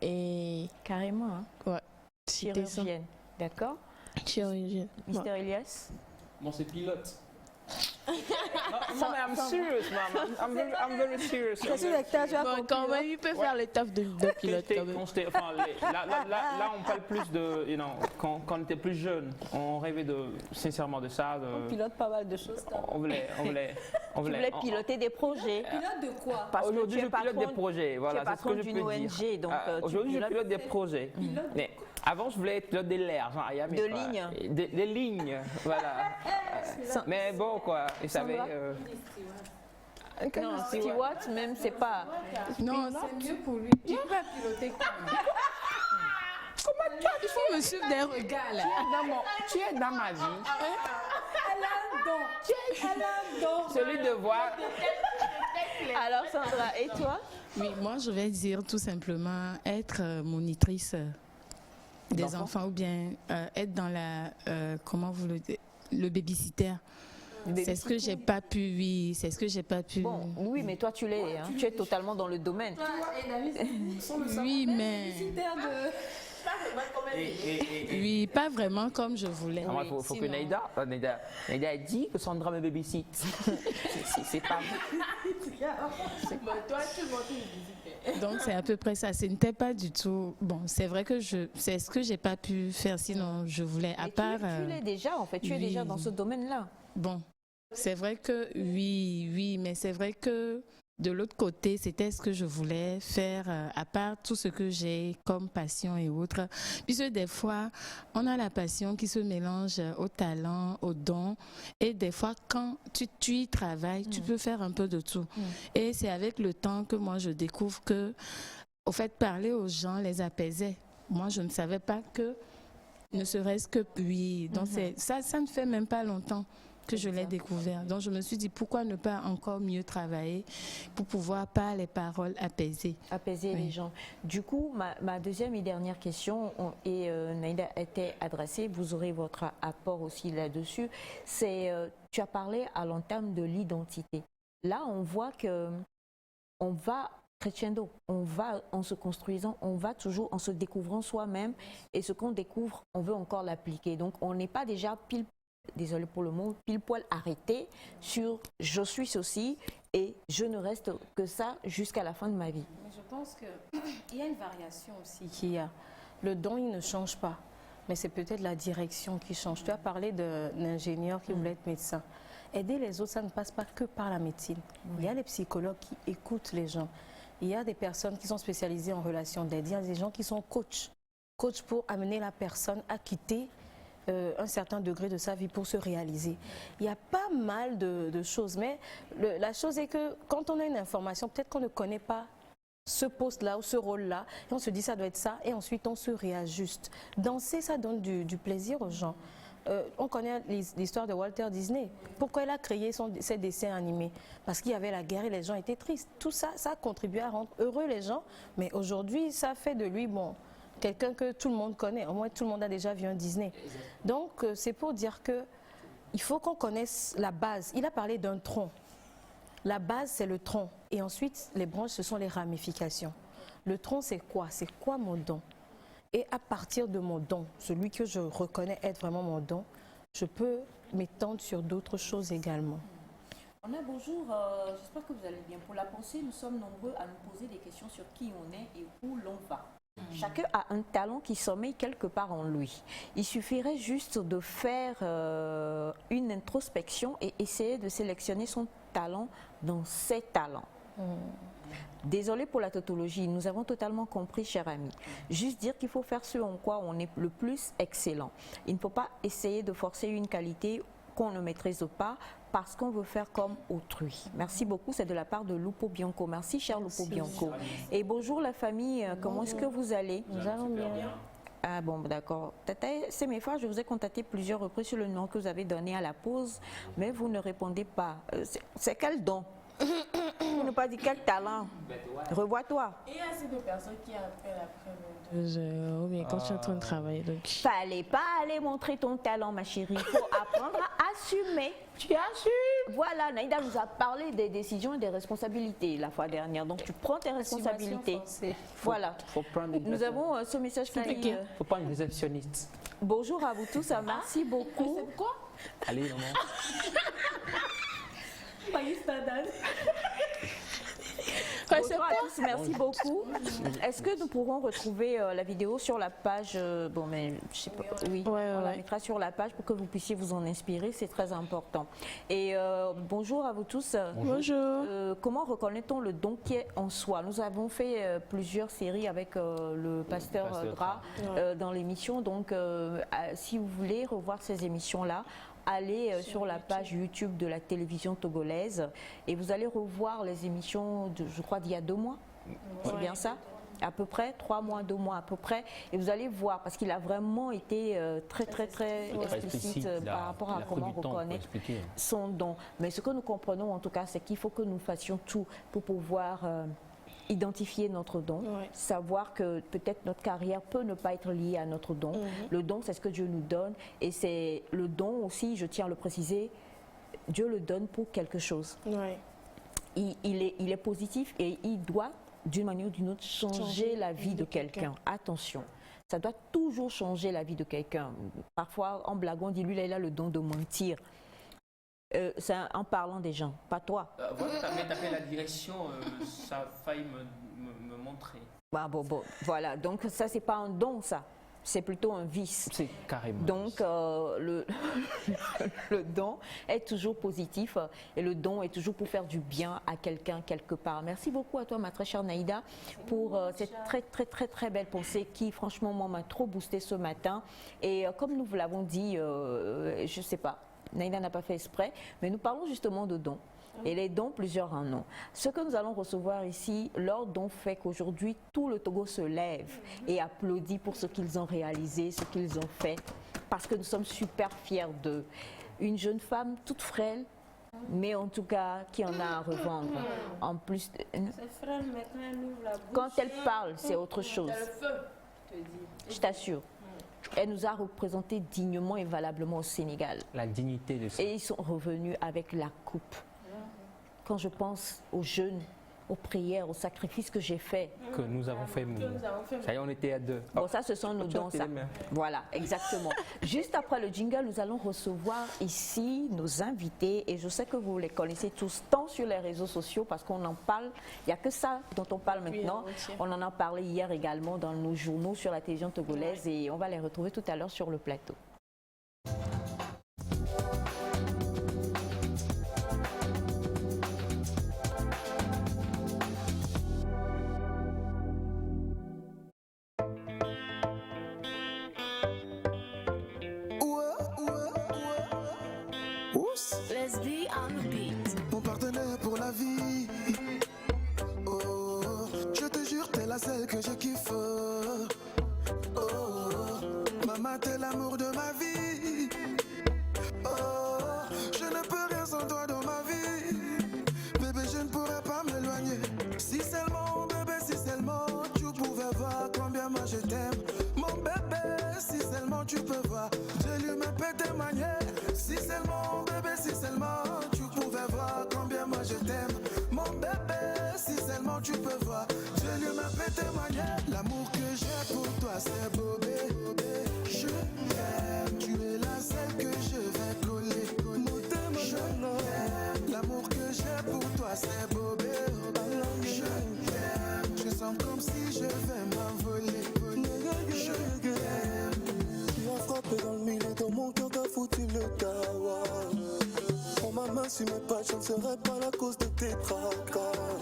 Et carrément, hein? Ouais. Chirurgienne, d'accord? Chirurgienne. Mister Elias? Bon, c'est pilote. No, I'm serious, ma'am. I'm very serious. Quand même, il peut faire les tafs de pilote. Là, on parle plus de, quand on était plus jeune, on rêvait sincèrement de ça. On pilote pas mal de choses. On voulait Tu voulais piloter des projets. Pilote de quoi? Aujourd'hui, je pilote des projets. Voilà, c'est ce que je peux dire. Donc, aujourd'hui, je pilote des projets. Mais avant, je voulais être pilote de l'air, genre Ayami. De lignes. Des lignes, voilà. Mais bon, quoi. Vous savez. Non, Stewart, même, c'est pas. Non, c'est mieux pour lui. Tu peux piloter comme. Comment il faut me suivre des regards là. Tu es dans ma vie. Elle a un don. Elle a un don. Celui de voir. Alors, Sandra, et toi? Oui, moi, je vais dire tout simplement être monitrice des enfants ou bien être dans comment vous le dites, le babysitter. C'est ce que j'ai pas pu, oui, c'est ce que j'ai pas pu. Bon, oui, mais toi, tu l'es, hein, tu es totalement dans le domaine. Oui, mais. Oui, pas vraiment comme je voulais. Il faut que Naïda ait dit que Sandra me babysit. C'est pas toi, tu Donc c'est à peu près ça. Ce n'était pas du tout. Bon, c'est vrai que c'est ce que j'ai pas pu faire. Sinon, je voulais à part. Tu l'es déjà en fait. Tu es déjà dans ce domaine-là. Bon, c'est vrai que oui, mais c'est vrai que. De l'autre côté, c'était ce que je voulais faire, à part tout ce que j'ai comme passion et autres. Puisque des fois, on a la passion qui se mélange au talent, au don. Et des fois, quand tu y travailles, tu peux faire un peu de tout. Et c'est avec le temps que moi, je découvre que, au fait, parler aux gens les apaisait. Moi, je ne savais pas que, ne serait-ce que oui. Donc, ça ne fait même pas longtemps que je l'ai découvert. Donc je me suis dit pourquoi ne pas encore mieux travailler pour pouvoir par les paroles apaiser. Apaiser les gens. Du coup, ma deuxième et dernière question, et Naïda était adressée, vous aurez votre apport aussi là-dessus, c'est, tu as parlé à l'entame de l'identité. Là, on voit que on va crescendo, on va en se construisant, on va toujours en se découvrant soi-même et ce qu'on découvre, on veut encore l'appliquer. Donc on n'est pas déjà désolé pour le mot, pile poil arrêté sur je suis ceci et je ne reste que ça jusqu'à la fin de ma vie. Mais je pense qu'il y a une variation aussi qu'il y a. Le don, il ne change pas, mais c'est peut-être la direction qui change. Tu as parlé d'un ingénieur qui voulait être médecin. Aider les autres, ça ne passe pas que par la médecine. Il y a les psychologues qui écoutent les gens. Il y a des personnes qui sont spécialisées en relations d'aide. Il y a des gens qui sont coachs pour amener la personne à quitter un certain degré de sa vie pour se réaliser. Il y a pas mal de choses, mais la chose est que quand on a une information, peut-être qu'on ne connaît pas ce poste-là ou ce rôle-là, et on se dit ça doit être ça, et ensuite on se réajuste. Danser, ça donne du plaisir aux gens. On connaît l'histoire de Walter Disney. Pourquoi il a créé ses dessins animés? Parce qu'il y avait la guerre et les gens étaient tristes. Tout ça, ça a contribué à rendre heureux les gens, mais aujourd'hui, ça fait de lui, bon, quelqu'un que tout le monde connaît. Au moins, tout le monde a déjà vu un Disney. Donc, c'est pour dire qu'il faut qu'on connaisse la base. Il a parlé d'un tronc. La base, c'est le tronc. Et ensuite, les branches, ce sont les ramifications. Le tronc, c'est quoi? C'est quoi mon don? Et à partir de mon don, celui que je reconnais être vraiment mon don, je peux m'étendre sur d'autres choses également. On a bonjour, j'espère que vous allez bien. Pour la pensée, nous sommes nombreux à nous poser des questions sur qui on est et où l'on va. Chacun a un talent qui sommeille quelque part en lui. Il suffirait juste de faire une introspection et essayer de sélectionner son talent dans ses talents. Désolée pour la tautologie, nous avons totalement compris, cher ami. Juste dire qu'il faut faire ce en quoi on est le plus excellent. Il ne faut pas essayer de forcer une qualité qu'on ne maîtrise pas parce qu'on veut faire comme autrui. Merci beaucoup, c'est de la part de Lupo Bianco. Merci, cher Lupo Bianco. Et bonjour la famille, comment est-ce que vous allez? Nous allons bien. Ah bon, d'accord. Tata Semefa, je vous ai contacté plusieurs reprises sur le nom que vous avez donné à la pause, mais vous ne répondez pas. C'est quel don? Vous n'avez pas dit quel talent? Revois-toi. Il y a assez de personnes qui appellent après 2 heures ou bien quand je suis en train de travailler. Donc... Fallait pas aller montrer ton talent, ma chérie. Il faut apprendre à assumer. Tu assumes. Voilà, Naïda nous a parlé des décisions et des responsabilités la fois dernière. Donc tu prends tes responsabilités. Voilà. Nous avons ce message qui dit... Il faut pas une réceptionniste. Bonjour à vous tous, merci beaucoup. C'est quoi? Allez, maman. Bonjour à tous, merci beaucoup. Est-ce que nous pourrons retrouver la vidéo sur la page bon, mais je sais pas. Oui, on la mettra sur la page pour que vous puissiez vous en inspirer, c'est très important. Et bonjour à vous tous. Bonjour. Comment reconnaît-on le don qui est en soi? Nous avons fait plusieurs séries avec le pasteur Dra dans l'émission. Donc, si vous voulez revoir ces émissions-là, allez sur la page YouTube de la télévision togolaise et vous allez revoir les émissions, je crois, d'il y a 2 mois. C'est bien ça? À peu près, 3 mois, 2 mois à peu près. Et vous allez voir, parce qu'il a vraiment été très explicite par rapport à comment reconnaître son don. Mais ce que nous comprenons en tout cas, c'est qu'il faut que nous fassions tout pour pouvoir... identifier notre don, savoir que peut-être notre carrière peut ne pas être liée à notre don. Le don, c'est ce que Dieu nous donne et c'est le don aussi, je tiens à le préciser, Dieu le donne pour quelque chose. Il est positif et il doit, d'une manière ou d'une autre, changer la vie de quelqu'un. Attention, ça doit toujours changer la vie de quelqu'un. Parfois, en blaguant, on dit, lui, là, il a le don de mentir. C'est en parlant des gens, pas toi. Voilà, t'as fait la direction, ça a failli me montrer. Bah, bon, voilà, donc ça, c'est pas un don, ça. C'est plutôt un vice. C'est carrément. Donc, le don est toujours positif et le don est toujours pour faire du bien à quelqu'un quelque part. Merci beaucoup à toi, ma très chère Naïda, pour cette très belle pensée qui, franchement, moi, m'a trop boosté ce matin. Et comme nous vous l'avons dit, je sais pas, Naïda n'a pas fait exprès, mais nous parlons justement de dons. Et les dons, plusieurs en ont. Ce que nous allons recevoir ici, leur don fait qu'aujourd'hui, tout le Togo se lève et applaudit pour ce qu'ils ont réalisé, ce qu'ils ont fait, parce que nous sommes super fiers d'eux. Une jeune femme toute frêle, mais en tout cas qui en a à revendre. En plus, quand elle parle, c'est autre chose. Je t'assure. Elle nous a représentés dignement et valablement au Sénégal. La dignité de ça. Et ils sont revenus avec la coupe. Quand je pense aux jeûnes, aux prières, aux sacrifices que j'ai faits. Que nous avons fait. Ça y est, on était à 2. Bon, ça, ce sont nos dons. Ça. Voilà, exactement. Juste après le jingle, nous allons recevoir ici nos invités. Et je sais que vous les connaissez tous, tant sur les réseaux sociaux, parce qu'on en parle. Il n'y a que ça dont on parle maintenant. On en a parlé hier également dans nos journaux sur la télévision togolaise. Et on va les retrouver tout à l'heure sur le plateau. Let's be on the beat. Mon partenaire pour la vie. Oh, je te jure, t'es la seule que je kiffe. Oh, maman, t'es l'amour de ma vie. Oh, je ne peux rien sans toi dans ma vie. Bébé, je ne pourrais pas m'éloigner. Si seulement, bébé, si seulement tu pouvais voir combien moi je t'aime. Mon bébé, si seulement tu peux voir, je lui me peux témoigner. Si seulement, bébé, si seulement tu pouvais voir combien moi je t'aime. Mon bébé, si seulement tu peux voir, je lui me peux témoigner. L'amour que j'ai pour toi, c'est bobé. Je t'aime, tu es la seule que je vais coller. Je t'aime, l'amour que j'ai pour toi, c'est bobé. Je t'aime, je sens comme si je vais m'envoler. Je t'aime. Tu as frappé dans le milieu de mon cœur, t'as foutu le kawa. Prends ma main sur mes pattes, je ne serai pas là tes tracas.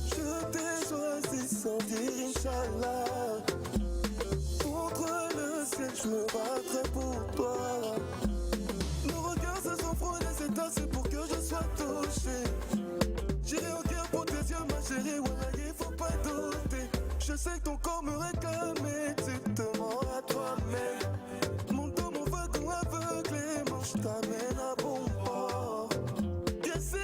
Je t'ai choisi sans dire Inch'Allah. Contre le ciel, je me battrai pour toi. Nos regards se sont frôlés, c'est assez pour que je sois touché. J'irai au cœur pour tes yeux, ma chérie, voilà, il faut pas douter. Je sais que ton corps me réclame, mais tu te mens à toi-même. Mon dos, mon wagon aveuglé, moi je t'amène à bon port. Et si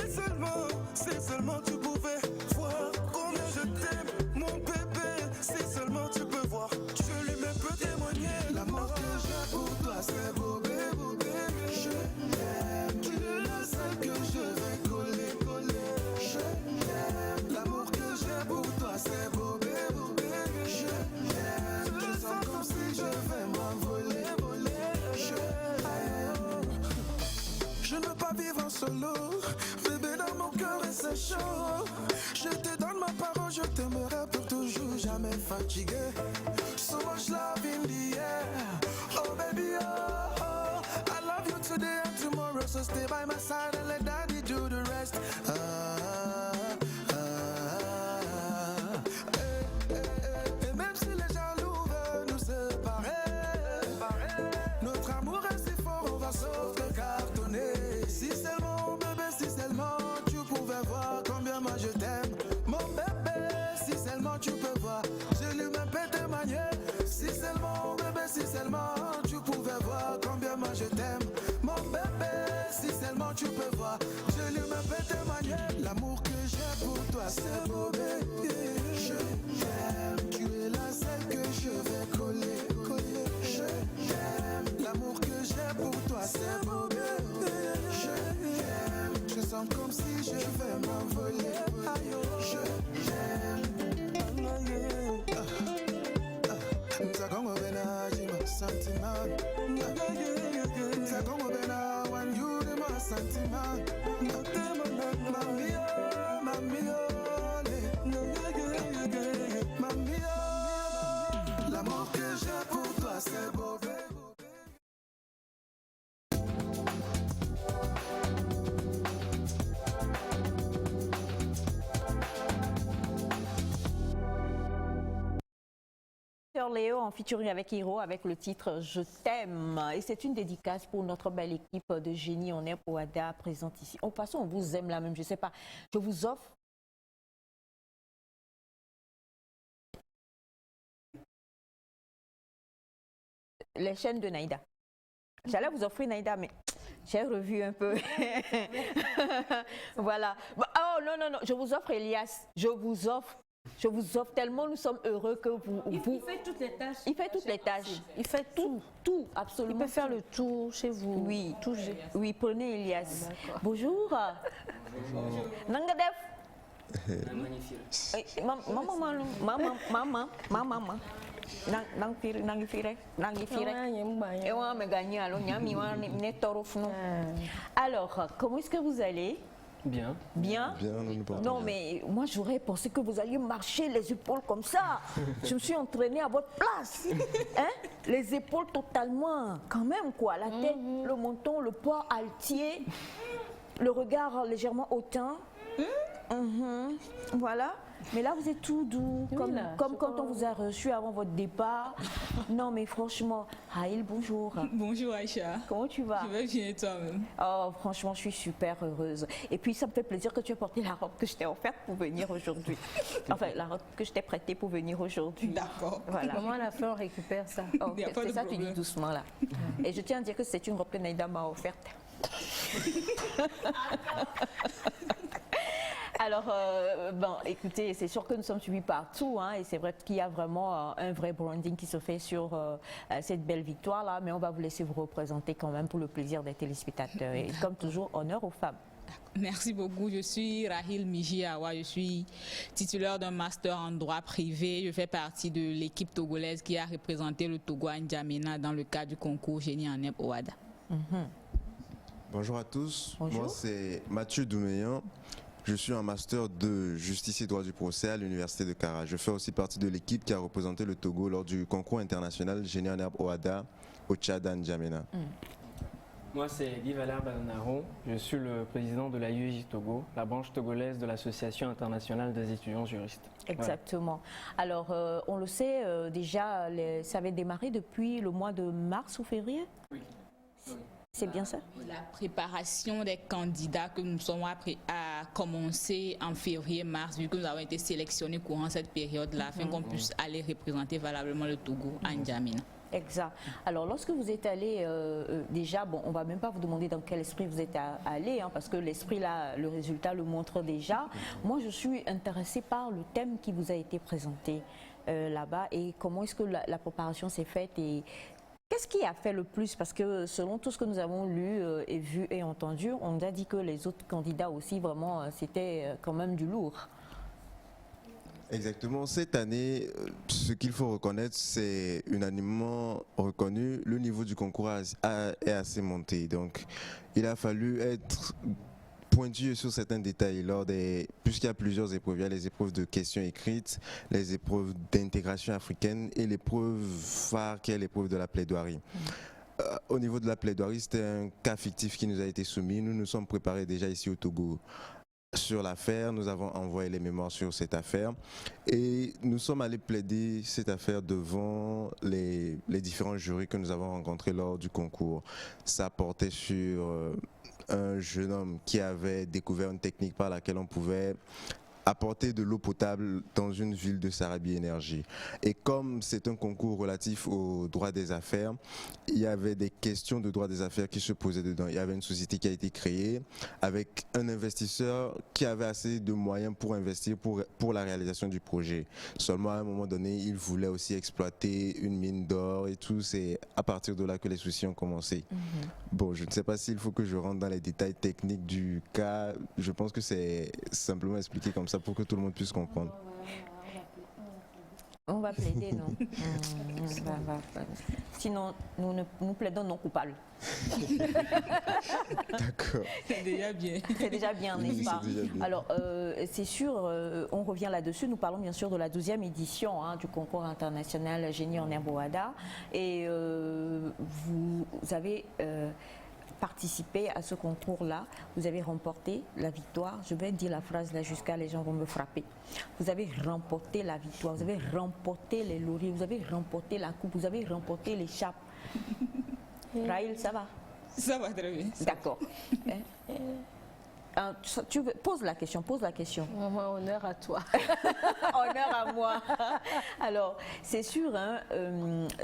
seulement tu pouvais voir combien je t'aime, mon bébé. Si seulement tu peux voir, je lui-même peux témoigner. L'amour que j'ai pour toi, c'est beau bébé. Je t'aime, tu es la seule que je vais coller. Je t'aime, l'amour que j'ai pour toi, c'est beau bébé. Je t'aime, je sens comme si je vais m'envoler. Je ne veux pas vivre en solo, bébé dans mon cœur et c'est chaud. Je te donne ma parole, je t'aimerai pour toujours, jamais fatigué. So much love in the air, oh baby oh. I love you today and tomorrow, so stay by my side and let daddy do the rest. Et même si les jaloux veulent nous séparer, notre amour est si fort, on va sauvegarder. Si seulement bébé, si seulement tu pouvais voir combien moi je t'aime. Mon bébé, si seulement tu peux voir, je lui même peux témoigner. Si seulement bébé, si seulement tu pouvais voir combien moi je t'aime. Mon bébé, si seulement tu peux voir, je lui même peux témoigner. L'amour que j'ai pour toi, c'est beau bébé. Je t'aime, tu es la seule que je vais coller. Je t'aime, l'amour que j'ai pour toi, c'est beau bébé. Je sens comme si je vais m'envoler. Je t'aime. Nous comme bena, j'ai mon sentiment. Nous comme bena, when you de mon sentiment. Mamie, mamie, mamie, l'amour que j'ai pour toi, c'est beau. Léo en featuring avec Hiro avec le titre Je t'aime et c'est une dédicace pour notre belle équipe de génie en air pour Ada présente ici. En passant, on vous aime là même, je sais pas, je vous offre les chaînes de Naïda. J'allais vous offrir Naïda mais j'ai revu un peu. Voilà. Oh non, non, non, je vous offre Elias, je vous offre tellement, nous sommes heureux que vous... Il fait toutes les tâches. Il fait toutes les tâches. Il fait tout. Tout, absolument. Il peut faire le tour chez vous. Oui. Tout. Oui, prenez Elias. Bonjour. Bonjour. Nangadef. Magnifique. Maman. Alors, comment est-ce que vous allez? Bien. Bien? Non, mais moi j'aurais pensé que vous alliez marcher les épaules comme ça. Je me suis entraînée à votre place. Hein? Les épaules totalement, quand même quoi. La tête, le menton, le poids altier, le regard légèrement hautain. Voilà. Mais là, vous êtes tout doux, comme quand on vous a reçu avant votre départ. Non, mais franchement, Haïl, bonjour. Bonjour Aïcha. Comment tu vas? Je vais bien et toi-même? Oh, franchement, je suis super heureuse. Et puis, ça me fait plaisir que tu aies porté la robe que je t'ai offerte pour venir aujourd'hui. Enfin, la robe que je t'ai prêtée pour venir aujourd'hui. D'accord. Voilà. Comment à la fin on récupère ça? Oh, c'est ça, tu dis doucement là. Et je tiens à dire que c'est une robe que Naïda m'a offerte. Alors, bon, écoutez, c'est sûr que nous sommes suivis partout, hein, et c'est vrai qu'il y a vraiment un vrai branding qui se fait sur cette belle victoire-là, mais on va vous laisser vous représenter quand même pour le plaisir des téléspectateurs. Et comme toujours, honneur aux femmes. Merci beaucoup. Je suis Rahil Mijiawa. Je suis titulaire d'un master en droit privé. Je fais partie de l'équipe togolaise qui a représenté le Togo à N'Djamena dans le cadre du concours Génie en Ep OADA. Bonjour à tous. Bonjour. Moi, c'est Mathieu Douméan. Je suis un master de justice et droit du procès à l'université de Kara. Je fais aussi partie de l'équipe qui a représenté le Togo lors du concours international Génie en Herbe OADA au Tchad à N'Djamena. Moi, c'est Guy Valère Balanaro. Je suis le président de la UEJ Togo, la branche togolaise de l'Association internationale des étudiants juristes. Exactement. Alors, on le sait déjà, ça avait démarré depuis le mois de mars ou février? Oui. C'est bien ça? La préparation des candidats que nous sommes appris à commencer en février-mars, vu que nous avons été sélectionnés courant cette période-là, afin qu'on puisse aller représenter valablement le Togo à N'Djamena. Exact. Alors, lorsque vous êtes allé, déjà, bon, on ne va même pas vous demander dans quel esprit vous êtes allé, hein, parce que l'esprit, là, le résultat le montre déjà. Moi, je suis intéressée par le thème qui vous a été présenté là-bas et comment est-ce que la préparation s'est faite et qu'est-ce qui a fait le plus? Parce que selon tout ce que nous avons lu et vu et entendu, on nous a dit que les autres candidats aussi, vraiment, c'était quand même du lourd. Exactement. Cette année, ce qu'il faut reconnaître, c'est unanimement reconnu, le niveau du concours est assez monté. Donc, il a fallu être pointu sur certains détails puisqu'il y a plusieurs épreuves. Il y a les épreuves de questions écrites, les épreuves d'intégration africaine et l'épreuve phare qui est l'épreuve de la plaidoirie. Au niveau de la plaidoirie, c'était un cas fictif qui nous a été soumis. Nous nous sommes préparés déjà ici au Togo sur l'affaire, nous avons envoyé les mémoires sur cette affaire et nous sommes allés plaider cette affaire devant les différents jurys que nous avons rencontrés lors du concours. Ça portait sur un jeune homme qui avait découvert une technique par laquelle on pouvait apporter de l'eau potable dans une ville de Sarabi Énergie. Et comme c'est un concours relatif aux droits des affaires, il y avait des questions de droits des affaires qui se posaient dedans. Il y avait une société qui a été créée avec un investisseur qui avait assez de moyens pour investir pour la réalisation du projet. Seulement à un moment donné, il voulait aussi exploiter une mine d'or et tout. C'est à partir de là que les soucis ont commencé. Bon, je ne sais pas s'il faut que je rentre dans les détails techniques du cas. Je pense que c'est simplement expliqué comme ça pour que tout le monde puisse comprendre. On va plaider, non? Sinon, nous plaidons non coupables. D'accord. C'est déjà bien. C'est déjà bien, n'est-ce pas? Alors, c'est sûr, on revient là-dessus. Nous parlons bien sûr de la 12e édition du concours international Génie en Herboada. Et vous avez participé à ce concours-là, vous avez remporté la victoire. Je vais dire la phrase là jusqu'à les gens vont me frapper. Vous avez remporté la victoire, vous avez remporté les lauriers, vous avez remporté la coupe, vous avez remporté l'écharpe. Rahil, ça va? Ça va très bien. D'accord. Pose la question, pose la question. Honneur à toi. Honneur à moi. Alors, c'est sûr,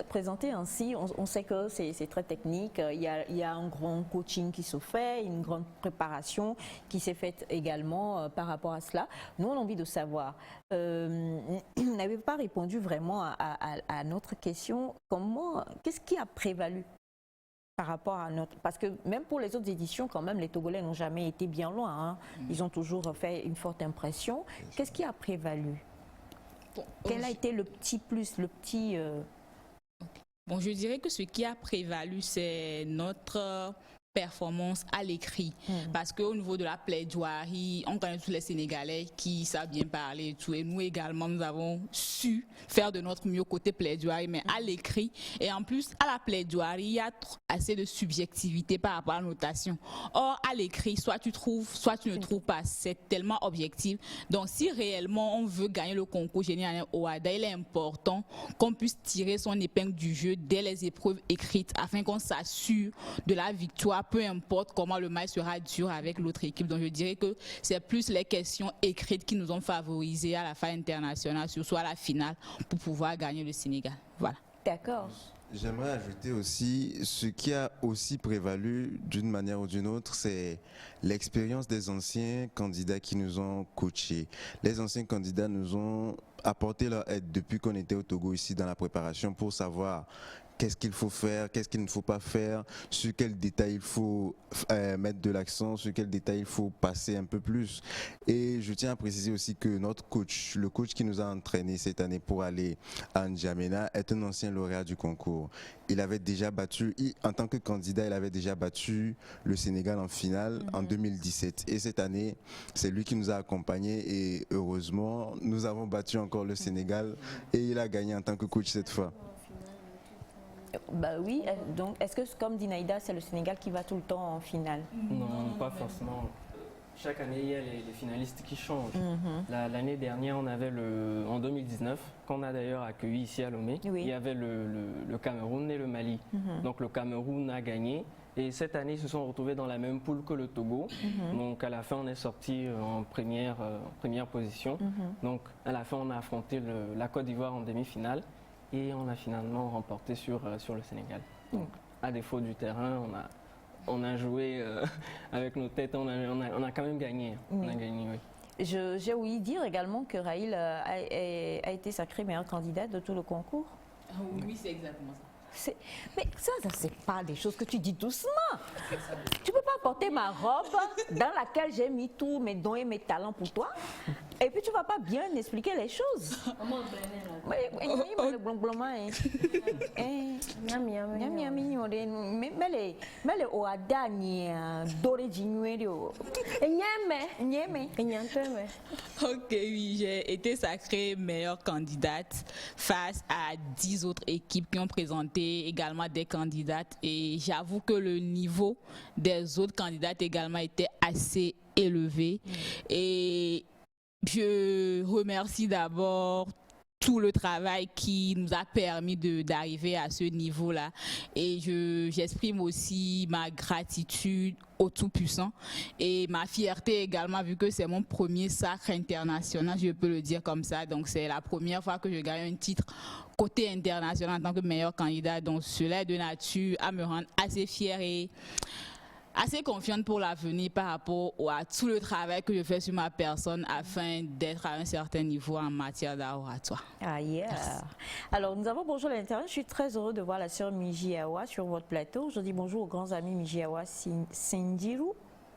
présenter ainsi, on sait que c'est très technique. Il y a un grand coaching qui se fait, une grande préparation qui s'est faite également par rapport à cela. Nous, on a envie de savoir. Vous n'avez pas répondu vraiment à notre question. Qu'est-ce qui a prévalu par rapport à notre... Parce que même pour les autres éditions, quand même, les Togolais n'ont jamais été bien loin. Hein. Ils ont toujours fait une forte impression. Qu'est-ce qui a prévalu? Quel a été le petit plus, le petit... Bon, je dirais que ce qui a prévalu, c'est notre performance à l'écrit. Parce qu'au niveau de la plaidoirie, on connaît tous les Sénégalais qui savent bien parler et tout. Et nous également, nous avons su faire de notre mieux côté plaidoirie, mais à l'écrit. Et en plus, à la plaidoirie, il y a assez de subjectivité par rapport à la notation. Or, à l'écrit, soit tu trouves, soit tu ne trouves pas. C'est tellement objectif. Donc, si réellement on veut gagner le concours Génie en Oada, il est important qu'on puisse tirer son épingle du jeu dès les épreuves écrites afin qu'on s'assure de la victoire, peu importe comment le match sera dur avec l'autre équipe. Donc je dirais que c'est plus les questions écrites qui nous ont favorisé à la phase internationale, surtout à la finale, pour pouvoir gagner le Sénégal. Voilà. D'accord. J'aimerais ajouter aussi, ce qui a aussi prévalu d'une manière ou d'une autre, c'est l'expérience des anciens candidats qui nous ont coachés. Les anciens candidats nous ont apporté leur aide depuis qu'on était au Togo ici dans la préparation pour savoir qu'est-ce qu'il faut faire, qu'est-ce qu'il ne faut pas faire, sur quel détail il faut mettre de l'accent, sur quel détail il faut passer un peu plus. Et je tiens à préciser aussi que notre coach, le coach qui nous a entraînés cette année pour aller à N'Djamena, est un ancien lauréat du concours. Il avait déjà battu, en tant que candidat, il avait déjà battu le Sénégal en finale en 2017. Et cette année, c'est lui qui nous a accompagnés et heureusement, nous avons battu encore le Sénégal et il a gagné en tant que coach cette fois. Bah oui, donc est-ce que comme dit Naïda, c'est le Sénégal qui va tout le temps en finale? Non, pas forcément. Chaque année, il y a les finalistes qui changent. L'année dernière, on avait en 2019, qu'on a d'ailleurs accueilli ici à Lomé, il y avait le Cameroun et le Mali. Donc le Cameroun a gagné. Et cette année, ils se sont retrouvés dans la même poule que le Togo. Donc à la fin, on est sorti en première position. Donc à la fin, on a affronté la Côte d'Ivoire en demi-finale et on a finalement remporté sur le Sénégal. Donc à défaut du terrain, on a joué avec nos têtes, on a quand même gagné. On a gagné, oui. J'ai ouï dire également que Rahil a été sacrée meilleure candidate de tout le concours. Oui, c'est exactement ça. Mais ça c'est pas des choses que tu dis doucement. Tu peux pas porter ma robe dans laquelle j'ai mis tous mes dons et mes talents pour toi et puis tu vas pas bien expliquer les choses. Ok, oui, j'ai été sacrée meilleure candidate face à 10 autres équipes qui ont présenté également des candidates et j'avoue que le niveau des autres candidates également était assez élevé et je remercie d'abord tout le travail qui nous a permis d'arriver à ce niveau-là et j'exprime aussi ma gratitude au Tout-Puissant et ma fierté également vu que c'est mon premier sacre international, je peux le dire comme ça, donc c'est la première fois que je gagne un titre côté international en tant que meilleur candidat, donc cela est de nature à me rendre assez fière et assez confiante pour l'avenir par rapport à tout le travail que je fais sur ma personne afin d'être à un certain niveau en matière d'art oratoire. Ah yeah. Alors nous avons bonjour à l'intérieur. Je suis très heureux de voir la sœur Mijiawa sur votre plateau. Je dis bonjour aux grands amis Mijiawa Sindiru,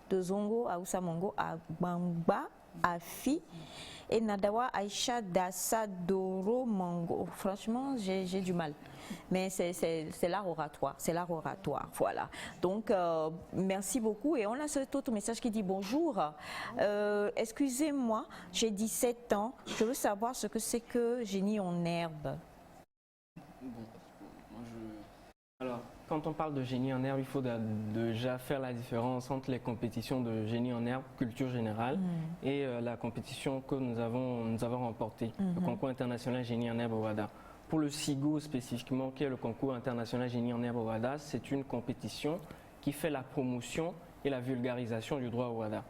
de Zongo, Aoussa Mongo, Bamba, Afi et Nadawa Aïcha Dassadoro Mango. Franchement, j'ai du mal. Mais c'est l'art oratoire, voilà. Donc, merci beaucoup. Et on a cet autre message qui dit bonjour. Excusez-moi, j'ai 17 ans. Je veux savoir ce que c'est que génie en herbe. Alors, quand on parle de génie en herbe, il faut déjà faire la différence entre les compétitions de génie en herbe, culture générale, et la compétition que nous avons remportée, le concours international génie en herbe au WADA. Pour le SIGO spécifiquement, qui est le concours international génie en herbe au WADA, c'est une compétition qui fait la promotion et la vulgarisation du droit au WADA.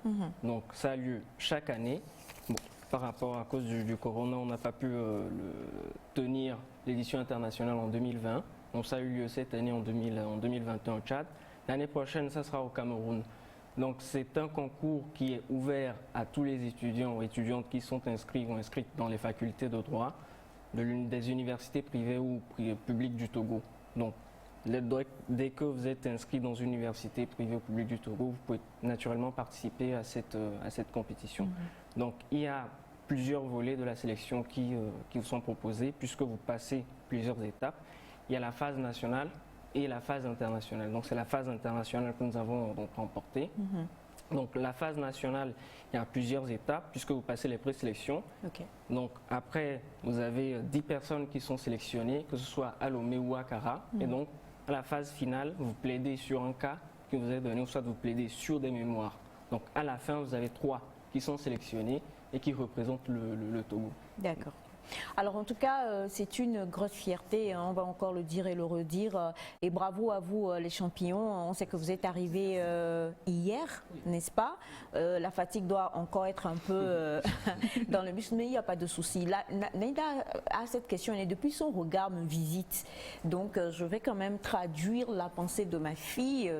Donc ça a lieu chaque année. Bon, par rapport à cause du corona, on n'a pas pu tenir l'édition internationale en 2020. Donc ça a eu lieu cette année en 2021 au Tchad. L'année prochaine, ça sera au Cameroun. Donc c'est un concours qui est ouvert à tous les étudiants ou étudiantes qui sont inscrits ou inscrites dans les facultés de droit des universités privées ou publiques du Togo. Donc, dès que vous êtes inscrit dans une université privée ou publique du Togo, vous pouvez naturellement participer à cette compétition. Donc, il y a plusieurs volets de la sélection qui vous sont proposés, puisque vous passez plusieurs étapes. Il y a la phase nationale et la phase internationale. Donc, c'est la phase internationale que nous avons donc remportée. Donc la phase nationale, il y a plusieurs étapes puisque vous passez les présélections. Donc après, vous avez 10 personnes qui sont sélectionnées, que ce soit à Lomé ou à Kara. Et donc à la phase finale, vous plaidez sur un cas qui vous est donné ou soit vous plaidez sur des mémoires. Donc à la fin, vous avez 3 qui sont sélectionnés et qui représentent le Togo. D'accord. Alors en tout cas, c'est une grosse fierté, hein, on va encore le dire et le redire. Et bravo à vous les champions, on sait que vous êtes arrivés hier, n'est-ce pas? La fatigue doit encore être un peu dans le muscle, mais il n'y a pas de souci. Naïda a cette question et depuis son regard me visite. Donc je vais quand même traduire la pensée de ma fille.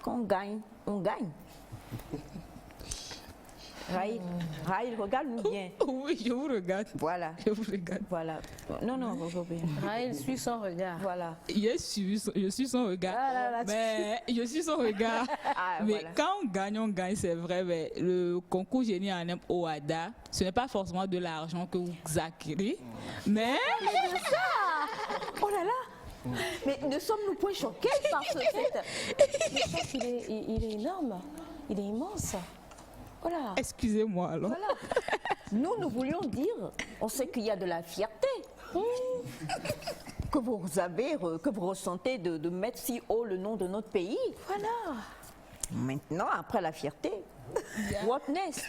Quand on gagne, on gagne. Rahil, regarde-nous bien. Oui, je vous regarde. Voilà. Je vous regarde. Voilà. Non, Rahil suit son regard. Voilà. Je suis son regard. Mais je suis son regard. Mais voilà. Quand on gagne, c'est vrai. Mais le concours génie en herbe au WADA, ce n'est pas forcément de l'argent que vous acquérez. Mais. C'est ça! Oh là là! Mais ne sommes-nous point choqués par ce fait? Il est énorme. Il est immense. Voilà. Excusez-moi alors. Voilà. Nous voulions dire, on sait qu'il y a de la fierté. que vous ressentez de mettre si haut le nom de notre pays. Voilà. Maintenant, après la fierté, what next?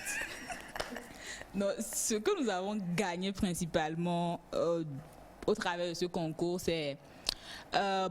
Non, ce que nous avons gagné principalement au travers de ce concours, c'est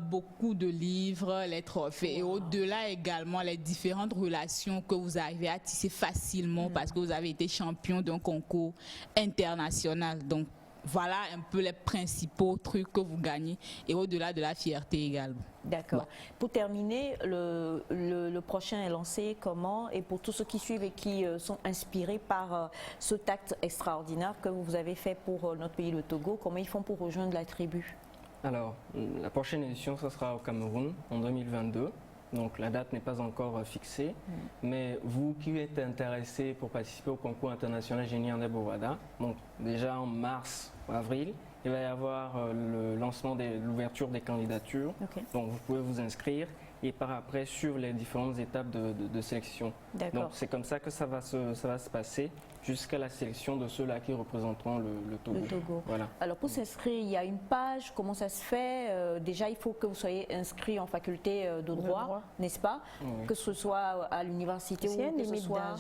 beaucoup de livres, les trophées et au-delà également les différentes relations que vous arrivez à tisser facilement parce que vous avez été champion d'un concours international. Donc voilà un peu les principaux trucs que vous gagnez et au-delà de la fierté également. D'accord. Ouais. Pour terminer, le prochain est lancé comment? Et pour tous ceux qui suivent et qui sont inspirés par ce acte extraordinaire que vous avez fait pour notre pays, le Togo, comment ils font pour rejoindre la tribu? Alors, la prochaine édition, ce sera au Cameroun en 2022. Donc la date n'est pas encore fixée. Mais vous qui êtes intéressé pour participer au concours international Génie en Bovada, donc déjà en mars ou avril, il va y avoir le lancement de l'ouverture des candidatures. Donc vous pouvez vous inscrire et par après suivre les différentes étapes de sélection. Donc c'est comme ça que ça va se passer jusqu'à la sélection de ceux-là qui représenteront le Togo. Le Togo. Voilà. Alors pour s'inscrire, il y a une page, comment ça se fait? Déjà, il faut que vous soyez inscrit en faculté de droit, n'est-ce pas? Que ce soit à l'université ou que ce soit...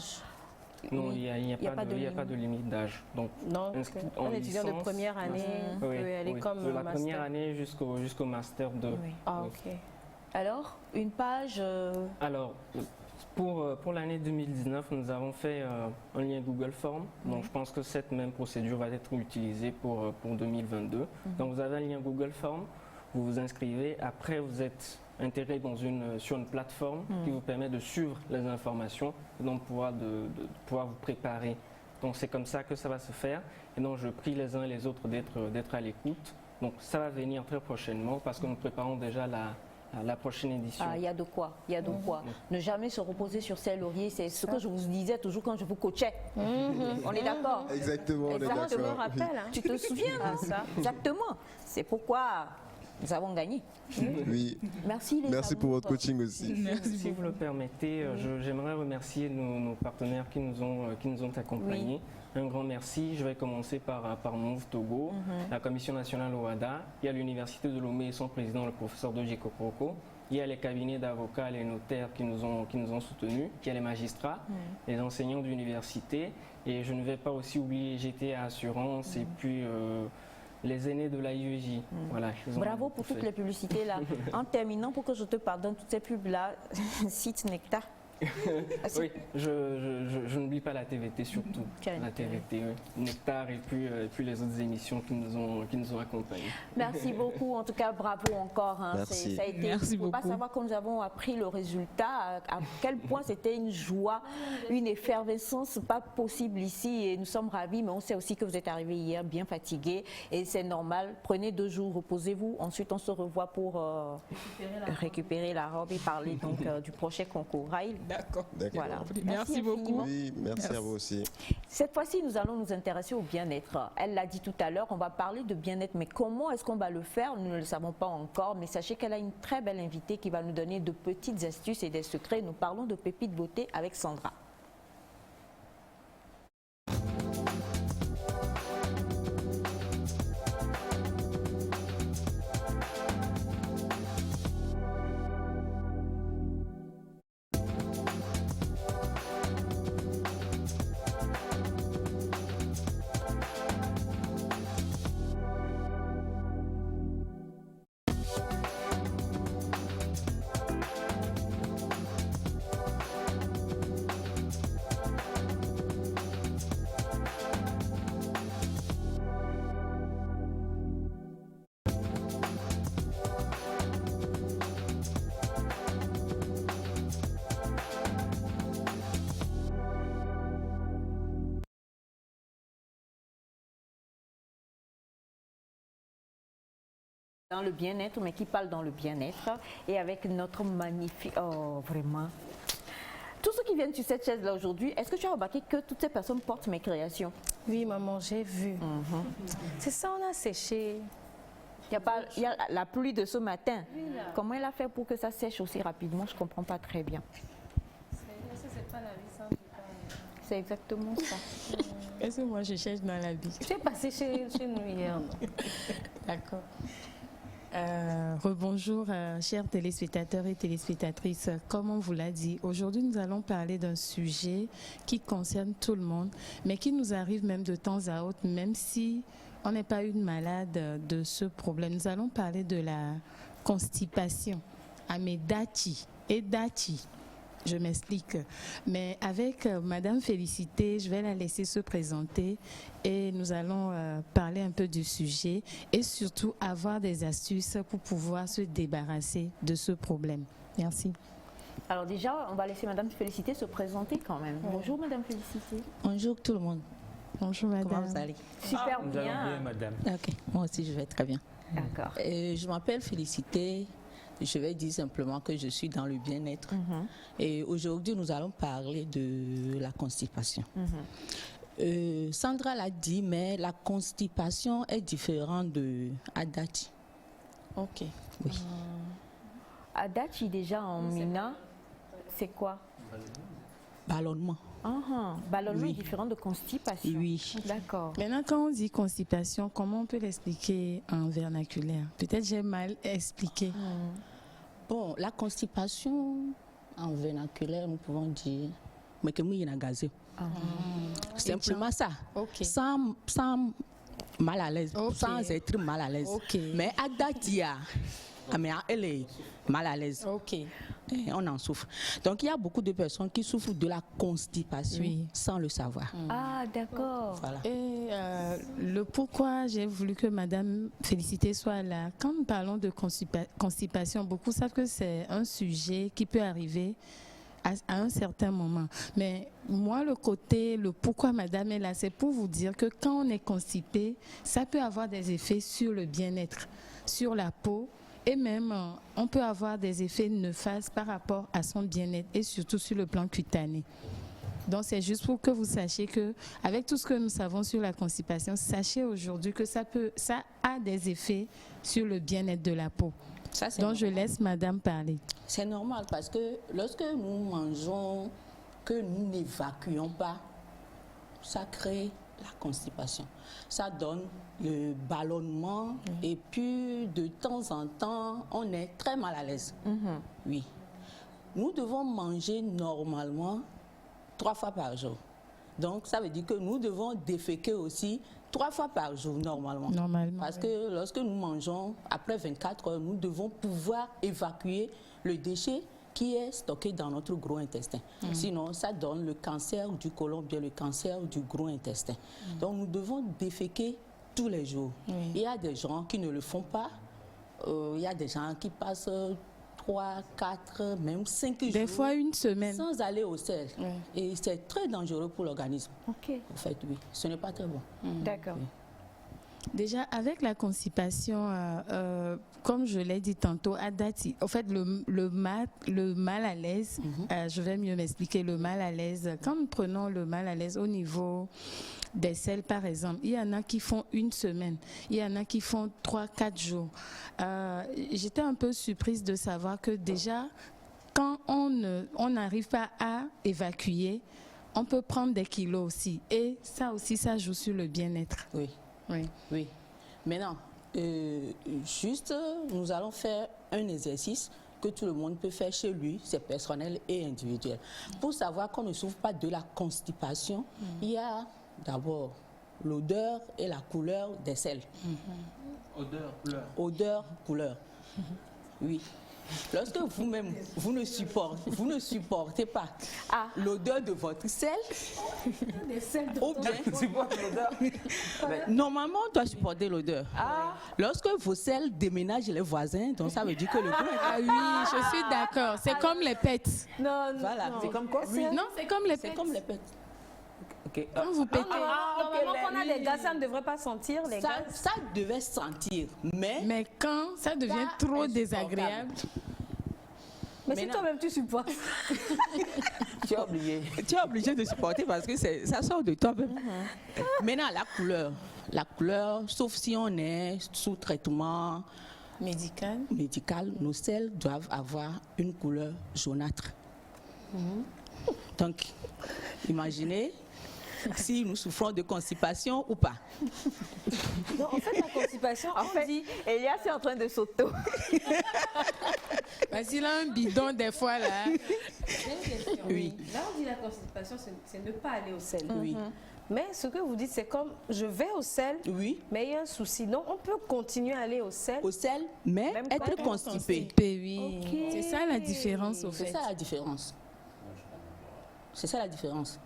Non, il n'y a pas de limite d'âge. Donc, un étudiant de première année peut aller comme de la première année jusqu'au master 2. Ah, ok. Alors, une page... Alors, pour l'année 2019, nous avons fait un lien Google Form. Donc, je pense que cette même procédure va être utilisée pour 2022. Donc, vous avez un lien Google Form, vous vous inscrivez. Après, vous êtes intégré sur une plateforme qui vous permet de suivre les informations et donc pouvoir vous préparer. Donc, c'est comme ça que ça va se faire. Et donc, je prie les uns et les autres d'être à l'écoute. Donc, ça va venir très prochainement parce que nous préparons déjà la prochaine édition. Ah, il y a de quoi, il y a de quoi. Ne jamais se reposer sur ses lauriers, c'est ce que je vous disais toujours quand je vous coachais. On est d'accord? Exactement, on est d'accord. Je me rappelle. Hein. Tu te souviens de ça? Exactement. C'est pourquoi nous avons gagné. Oui. Merci les Merci pour votre coaching aussi. Merci. Si vous le permettez, j'aimerais remercier nos partenaires qui nous ont accompagnés. Un grand merci. Je vais commencer par Move Togo, la Commission nationale OADA. Il y a l'Université de Lomé et son président, le professeur Doji Koproko. Il y a les cabinets d'avocats, les notaires qui nous ont soutenus. Il y a les magistrats, les enseignants d'université. Et je ne vais pas aussi oublier GTA Assurance et puis les aînés de l'AIEJ. Voilà, bravo pour toutes les publicités là. En terminant, pour que je te pardonne, toutes ces pubs là, site Nectar. Oui, je n'oublie pas la TVT surtout. La TVT, Nectar et puis les autres émissions qui nous ont accompagnés. Merci beaucoup, en tout cas bravo encore. Hein. Merci. Ça a été, Merci beaucoup. Pas savoir quand nous avons appris le résultat, à quel point c'était une joie, une effervescence pas possible ici et nous sommes ravis, mais on sait aussi que vous êtes arrivé hier bien fatigué et c'est normal. Prenez 2 jours, reposez-vous, ensuite on se revoit pour récupérer la robe et parler donc du prochain concours. Raïl. D'accord. Voilà. Merci beaucoup. Oui, merci à vous aussi. Cette fois-ci, nous allons nous intéresser au bien-être. Elle l'a dit tout à l'heure, on va parler de bien-être, mais comment est-ce qu'on va le faire? Nous ne le savons pas encore, mais sachez qu'elle a une très belle invitée qui va nous donner de petites astuces et des secrets. Nous parlons de pépites beauté avec Sandra. Dans le bien-être, mais qui parle dans le bien-être et avec notre magnifique... Oh, vraiment. Tous ceux qui viennent sur cette chaise-là aujourd'hui, est-ce que tu as remarqué que toutes ces personnes portent mes créations? Oui, maman, j'ai vu. C'est ça, on a séché. Il y a la pluie de ce matin. Comment elle a fait pour que ça sèche aussi rapidement? Je ne comprends pas très bien. C'est pas la vie sans du pain. C'est exactement ça. Est-ce que moi je cherche dans la vie? Tu es passé chez nous hier, non? D'accord. Rebonjour, chers téléspectateurs et téléspectatrices. Comme on vous l'a dit, aujourd'hui nous allons parler d'un sujet qui concerne tout le monde, mais qui nous arrive même de temps à autre, même si on n'est pas une malade de ce problème. Nous allons parler de la constipation. Amedachi et Dachi. Je m'explique. Mais avec Madame Félicité, je vais la laisser se présenter et nous allons parler un peu du sujet et surtout avoir des astuces pour pouvoir se débarrasser de ce problème. Merci. Alors déjà, on va laisser Madame Félicité se présenter quand même. Ouais. Bonjour Madame Félicité. Bonjour tout le monde. Bonjour Madame. Comment vous allez? Super Nous bien. allons bien, Madame. Ok, moi aussi je vais très bien. D'accord. Je m'appelle Félicité. Je vais dire simplement que je suis dans le bien-être. Et aujourd'hui, nous allons parler de la constipation. Sandra l'a dit, mais la constipation est différente de Adachi. Ok. Oui. Adachi, déjà en Mina, c'est quoi? Ballonnement. Ballonnement est différent de constipation. Oui. D'accord. Maintenant, quand on dit constipation, comment on peut l'expliquer en vernaculaire? Peut-être j'ai mal expliqué. Bon, la constipation en vernaculaire, nous pouvons dire mais que moi il y a gazé. Simplement ça. Sans mal à l'aise, sans être mal à l'aise. Mais à Datia, elle est mal à l'aise. Et on en souffre. Donc il y a beaucoup de personnes qui souffrent de la constipation sans le savoir. Ah, d'accord. Voilà. Et le pourquoi j'ai voulu que Madame Félicité soit là. Quand nous parlons de constipation, beaucoup savent que c'est un sujet qui peut arriver à un certain moment. Mais moi, le pourquoi Madame est là, c'est pour vous dire que quand on est constipé, ça peut avoir des effets sur le bien-être, sur la peau. Et même, on peut avoir des effets néfastes par rapport à son bien-être et surtout sur le plan cutané. Donc, c'est juste pour que vous sachiez que, avec tout ce que nous savons sur la constipation, sachez aujourd'hui que ça a des effets sur le bien-être de la peau. Donc, normal. Je laisse Madame parler. C'est normal parce que lorsque nous mangeons, que nous n'évacuons pas, ça crée la constipation. Ça donne le ballonnement et puis de temps en temps, on est très mal à l'aise. Oui. Nous devons manger normalement 3 fois par jour. Donc, ça veut dire que nous devons déféquer aussi 3 fois par jour normalement. Parce que lorsque nous mangeons, après 24 heures, nous devons pouvoir évacuer le déchet qui est stocké dans notre gros intestin. Sinon, ça donne le cancer du côlon, bien le cancer du gros intestin. Donc, nous devons déféquer tous les jours. Il y a des gens qui ne le font pas. Il y a des gens qui passent 3, 4, même 5 jours. Des fois une semaine. Sans aller au sel. Et c'est très dangereux pour l'organisme. En fait, oui. Ce n'est pas très bon. D'accord. Déjà, avec la constipation, comme je l'ai dit tantôt, Adati, en fait, le mal à l'aise, je vais mieux m'expliquer, le mal à l'aise, quand nous prenons le mal à l'aise au niveau des selles, par exemple, il y en a qui font une semaine, il y en a qui font 3-4 jours. J'étais un peu surprise de savoir que déjà, quand on n'arrive pas à évacuer, on peut prendre des kilos aussi. Et ça aussi, ça joue sur le bien-être. Oui. Maintenant, juste, nous allons faire un exercice que tout le monde peut faire chez lui, c'est personnel et individuel. Pour savoir qu'on ne souffre pas de la constipation, il y a d'abord l'odeur et la couleur des selles. Odeur, couleur. Oui. Lorsque vous-même, vous ne supportez pas l'odeur de votre sel, ou bien, normalement, on doit supporter l'odeur. Lorsque vos selles déménagent les voisins, donc ça veut dire que le goût est... Ah oui, je suis d'accord. C'est comme les pets. Non, voilà. non. C'est comme quoi? Non, c'est comme les pets. C'est comme les pets. Quand vous pétez. Normalement, quand on a des gars, ça ne devrait pas sentir, les gars. Ça devait sentir, mais quand ça devient trop désagréable. Mais si toi-même tu supportes. Tu es obligé de supporter parce que ça sort de toi-même. Maintenant, la couleur, sauf si on est sous traitement médical, nos selles doivent avoir une couleur jaunâtre. Donc, imaginez si nous souffrons de constipation ou pas. Non, en fait, la constipation, on dit... Elias est en train de s'auto. Parce qu'il a un bidon des fois là. Oui. Là, on dit la constipation, c'est ne pas aller au sel. Oui. Mais ce que vous dites, c'est comme je vais au sel, oui, mais il y a un souci. Donc, on peut continuer à aller au sel. Au sel, mais même être constipé. Oui. Okay. C'est ça la différence au fait. C'est ça la différence. C'est ça la différence.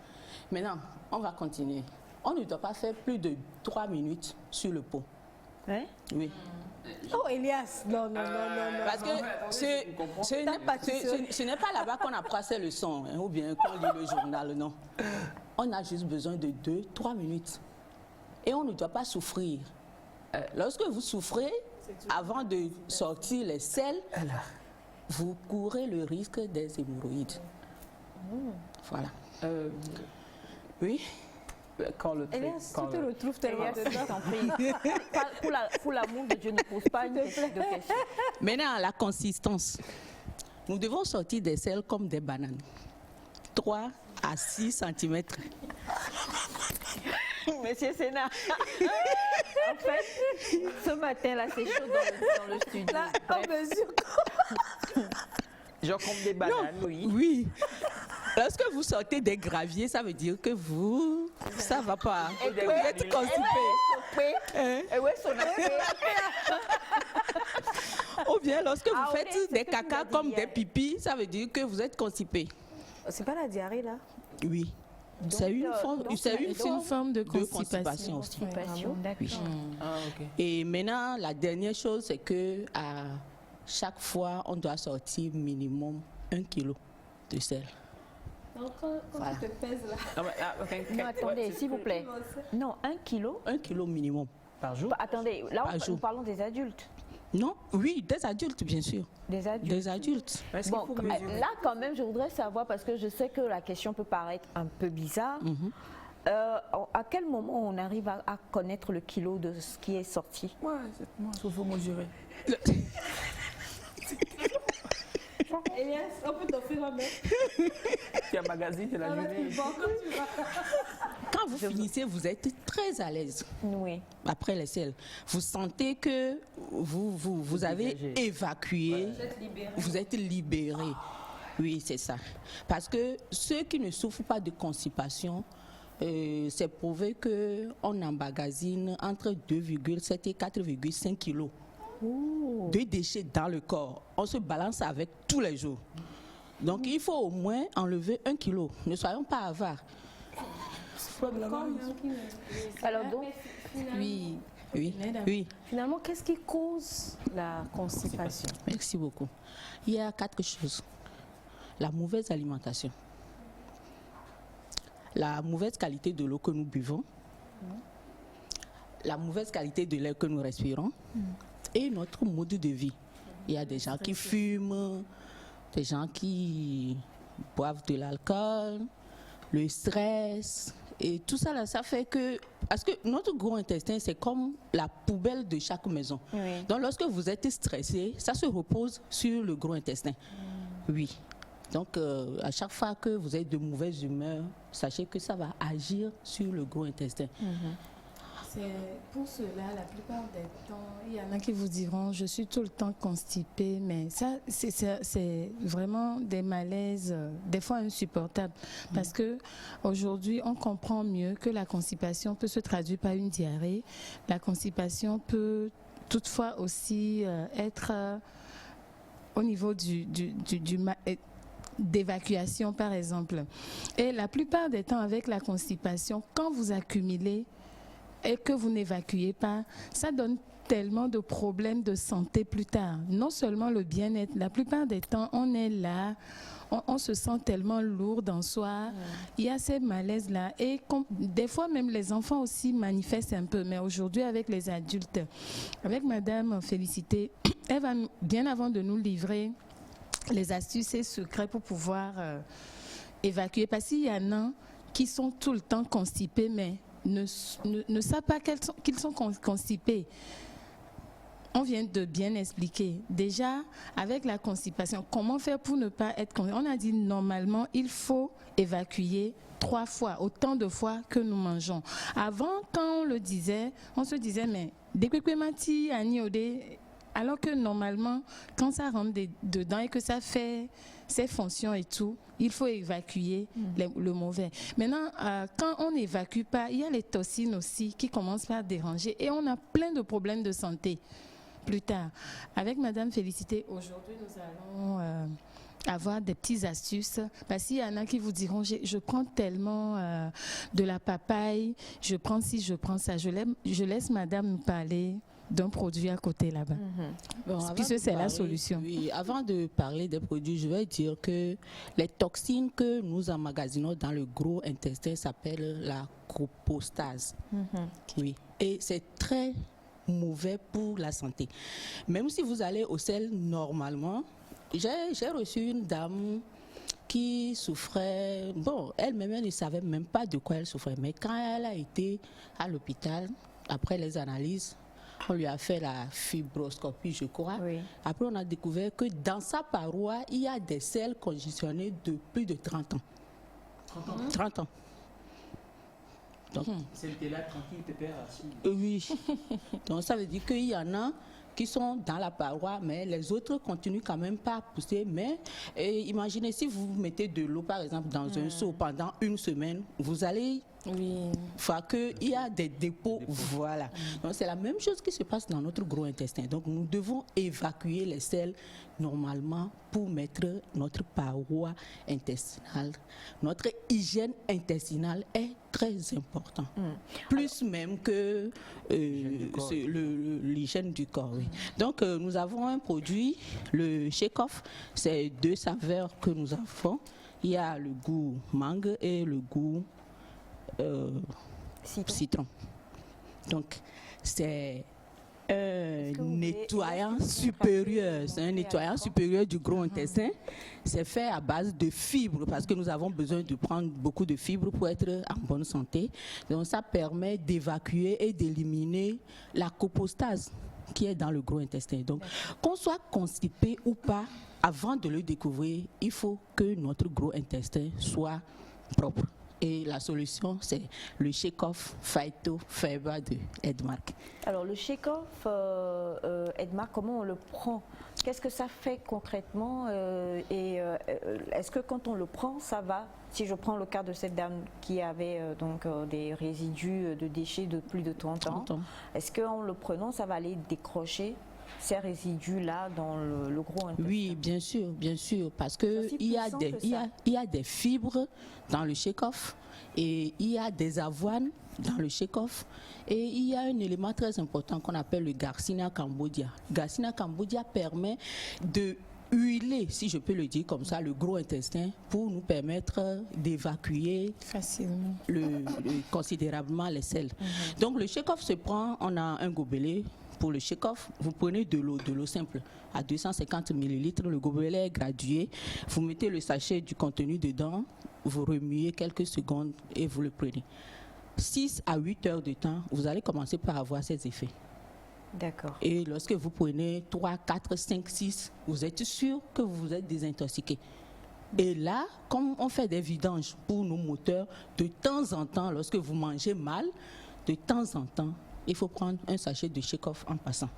Maintenant, on va continuer. On ne doit pas faire plus de 3 minutes sur le pot. Hein? Oui. Oh, Elias, non. Parce que ce n'est pas là-bas qu'on apprend ces leçons, hein, ou bien qu'on lit le journal, non. On a juste besoin de 2-3 minutes. Et on ne doit pas souffrir. Lorsque vous souffrez, avant de sortir les selles, vous courez le risque des hémorroïdes. Voilà. Oui. Quand le Elias, tu te retrouves tellement dedans. Pour l'amour de Dieu, ne pose pas une question de question. Maintenant, la consistance. Nous devons sortir des selles comme des bananes. 3 à 6 cm. Monsieur Sénat, en fait, ce matin-là, c'est chaud dans le studio. Là, on mesure. Genre comme des bananes, oui. Oui. Lorsque vous sortez des graviers, ça veut dire que ça va pas. Vous êtes constipé. Ou bien lorsque vous faites des caca comme des pipis, ça veut dire que vous êtes constipé. C'est pas la diarrhée là? Oui. C'est une forme de constipation aussi. Oui. Et maintenant, la dernière chose, c'est que à chaque fois, on doit sortir minimum 1 kg de sel. Donc, quand tu te pèses là. Non, attendez, s'il vous plaît. Non, 1 kilo. 1 kilo minimum. Par jour? Attendez, là, nous parlons des adultes. Non, oui, des adultes, bien sûr. Des adultes. Des adultes. Bon, là, quand même, je voudrais savoir, parce que je sais que la question peut paraître un peu bizarre. À quel moment on arrive à connaître le kilo de ce qui est sorti? Moi, il faut mesurer. Elias, on peut t'offrir un mec. Tu as magazine, c'est la journée. Quand vous finissez, vous êtes très à l'aise. Oui. Après les selles, vous sentez que vous avez évacué, vous êtes libéré. Oui, c'est ça. Parce que ceux qui ne souffrent pas de constipation, c'est prouvé qu'on emmagasine entre 2,7 et 4,5 kilos de déchets dans le corps. On se balance avec tous les jours. Donc il faut au moins enlever 1 kilo. Ne soyons pas avares. Alors donc, oui. Finalement, qu'est-ce qui cause la constipation? Merci beaucoup. Il y a 4 choses. La mauvaise alimentation, la mauvaise qualité de l'eau que nous buvons, la mauvaise qualité de l'air que nous respirons et notre mode de vie. Il y a des gens qui fument, des gens qui boivent de l'alcool, le stress et tout ça là, ça fait que parce que notre gros intestin c'est comme la poubelle de chaque maison. Oui. Donc lorsque vous êtes stressé, ça se repose sur le gros intestin. Oui. Donc à chaque fois que vous êtes de mauvaise humeur, sachez que ça va agir sur le gros intestin. C'est pour cela, la plupart des temps, il y en a qui vous diront, je suis tout le temps constipée, mais ça, c'est vraiment des malaises, des fois insupportables. Parce que aujourd'hui, on comprend mieux que la constipation peut se traduire par une diarrhée. La constipation peut toutefois aussi être au niveau d'évacuation, par exemple. Et la plupart des temps, avec la constipation, quand vous accumulez et que vous n'évacuez pas, ça donne tellement de problèmes de santé plus tard. Non seulement le bien-être, la plupart des temps, on est là, on se sent tellement lourd en soi. Il y a ces malaises-là. Et des fois, même les enfants aussi manifestent un peu. Mais aujourd'hui, avec les adultes, avec Madame Félicité, elle va, bien avant de nous livrer les astuces et secrets pour pouvoir évacuer. Parce qu'il y en a qui sont tout le temps constipés, mais ne savent pas qu'ils sont constipés. On vient de bien expliquer. Déjà, avec la constipation, comment faire pour ne pas être constipé? On a dit normalement, il faut évacuer 3 fois, autant de fois que nous mangeons. Avant, quand on le disait, on se disait, mais Dekwekwe-mati, Ani-Ode, alors que normalement, quand ça rentre dedans et que ça fait ses fonctions et tout, il faut évacuer le mauvais. Maintenant, quand on n'évacue pas, il y a les toxines aussi qui commencent par déranger et on a plein de problèmes de santé plus tard. Avec Madame Félicité, aujourd'hui, nous allons avoir des petites astuces, parce qu'il y en a qui vous diront, je prends tellement de la papaye, je prends ci, je prends ça. Je laisse Madame nous parler d'un produit à côté là-bas. Puisque c'est la solution. Oui, avant de parler des produits, je vais dire que les toxines que nous emmagasinons dans le gros intestin s'appellent la copostase. Oui, et c'est très mauvais pour la santé. Même si vous allez au sel normalement, j'ai reçu une dame qui souffrait, bon, elle-même, elle ne savait même pas de quoi elle souffrait, mais quand elle a été à l'hôpital, après les analyses, on lui a fait la fibroscopie, je crois. Oui. Après, on a découvert que dans sa paroi, il y a des selles congestionnées de plus de 30 ans. 30 ans. Donc, c'était là tranquille, tu étais assis. Oui. Donc, ça veut dire qu'il y en a qui sont dans la paroi, mais les autres continuent quand même pas à pousser. Mais imaginez si vous mettez de l'eau, par exemple, dans un seau pendant une semaine, vous allez voir qu'il y a des dépôts. Voilà. Donc, c'est la même chose qui se passe dans notre gros intestin. Donc, nous devons évacuer les selles normalement pour mettre notre paroi intestinale. Notre hygiène intestinale est très importante. Plus même que l'hygiène du corps. Oui. Donc, nous avons un produit, le Shake-Off. C'est 2 saveurs que nous avons. Il y a le goût mangue et le goût citron. Donc, c'est un nettoyant supérieur. C'est un nettoyant supérieur du gros intestin. C'est fait à base de fibres parce que nous avons besoin de prendre beaucoup de fibres pour être en bonne santé. Donc, ça permet d'évacuer et d'éliminer la copostase qui est dans le gros intestin. Donc, qu'on soit constipé ou pas, avant de le découvrir, il faut que notre gros intestin soit propre. Et la solution, c'est le Shake-Off Phyto Fiber de Edmark. Alors, le Shake-Off Edmark, comment on le prend? Qu'est-ce que ça fait concrètement? Est-ce que quand on le prend, ça va? Si je prends le cas de cette dame qui avait des résidus de déchets de plus de 30 ans, est-ce qu'en le prenant, ça va aller décrocher ces résidus-là dans le gros intestin? Oui, bien sûr, parce qu'il y a des fibres dans le Shake-Off et il y a des avoines dans le Shake-Off et il y a un élément très important qu'on appelle le Garcinia cambodia. Garcinia cambodia permet de huiler, si je peux le dire comme ça, le gros intestin pour nous permettre d'évacuer facilement considérablement les selles. Donc le Shake-Off se prend, on a un gobelet. Pour le Shake-Off, vous prenez de l'eau simple à 250 ml. Le gobelet est gradué. Vous mettez le sachet du contenu dedans, vous remuez quelques secondes et vous le prenez. 6 à 8 heures de temps, vous allez commencer par avoir ces effets. D'accord. Et lorsque vous prenez 3, 4, 5, 6, vous êtes sûr que vous vous êtes désintoxiqué. Et là, comme on fait des vidanges pour nos moteurs, de temps en temps, lorsque vous mangez mal, de temps en temps, il faut prendre un sachet de Shake-Off en passant.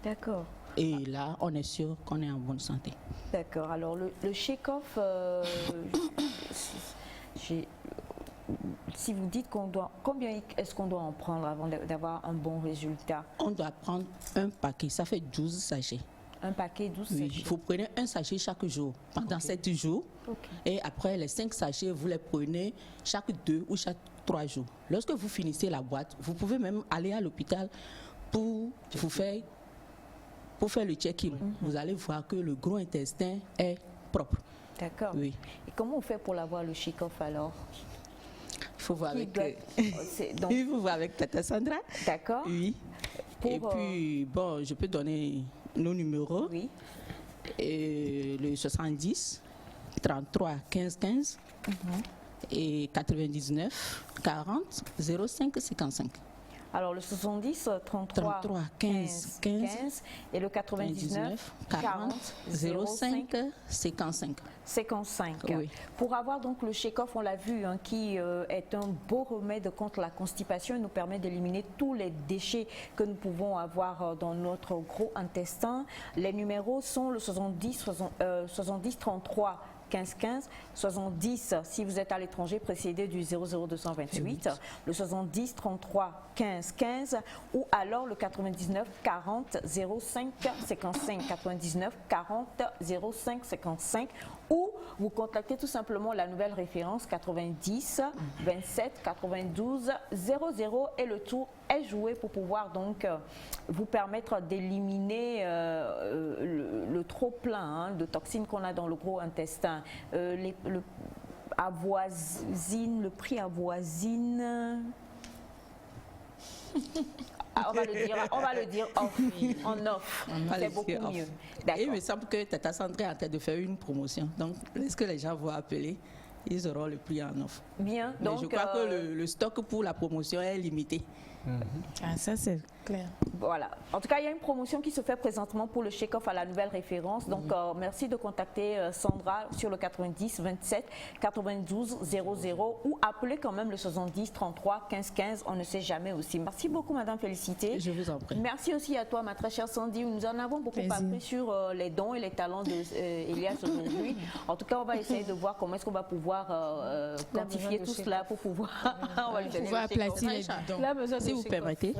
D'accord. Et là, on est sûr qu'on est en bonne santé. D'accord. Alors, le Shake-Off, si vous dites combien est-ce qu'on doit en prendre avant d'avoir un bon résultat? On doit prendre un paquet, ça fait 12 sachets. Un paquet, 12 sachets? Oui, vous prenez un sachet chaque jour, pendant 7 jours. Et après, les 5 sachets, vous les prenez chaque 2 ou chaque 3 jours. Lorsque vous finissez la boîte, vous pouvez même aller à l'hôpital pour faire le check-in. Vous allez voir que le gros intestin est propre. D'accord. Oui. Et comment on fait pour l'avoir, le Shake-Off alors? Il faut voir il faut voir avec Tata Sandra. D'accord. Oui. Et puis, bon, je peux donner nos numéros. Oui. Et le 70 33 15 15 et 99 40 05 55. Alors le 70 33 15 15 et le 99 40 05 55. 55. Oui. Pour avoir donc le Shake-Off, on l'a vu, hein, qui est un beau remède contre la constipation. Il nous permet d'éliminer tous les déchets que nous pouvons avoir dans notre gros intestin. Les numéros sont le 70 33 15 15, 70 si vous êtes à l'étranger précédé du 00228, le 70 33 15 15 ou alors le 99 40 05 55, 99 40 05 55 ou vous contactez tout simplement la nouvelle référence 90 27 92 00 et le tour est joué pour pouvoir donc vous permettre d'éliminer le trop plein de toxines qu'on a dans le gros intestin. Le prix avoisine. Ah, on va le dire en off. C'est beaucoup mieux. Et il me semble que Tata Sandra est en train de faire une promotion. Donc, est-ce que les gens vont appeler? Ils auront le prix en offre. Bien. Mais donc, je crois que le stock pour la promotion est limité. Ah, ça c'est clair. Voilà. En tout cas, il y a une promotion qui se fait présentement pour le Shake-Off à la nouvelle référence. Donc, merci de contacter Sandra sur le 90 27 92 00 ou appelez quand même le 70 33 15 15. On ne sait jamais aussi. Merci beaucoup, Madame Félicité. Je vous en prie. Merci aussi à toi, ma très chère Sandy. Nous en avons beaucoup appris sur les dons et les talents d'Elias aujourd'hui. En tout cas, on va essayer de voir comment est-ce qu'on va pouvoir quantifier tout cela pour pouvoir, on va lui donner le aplatir les dons. Si vous permettez,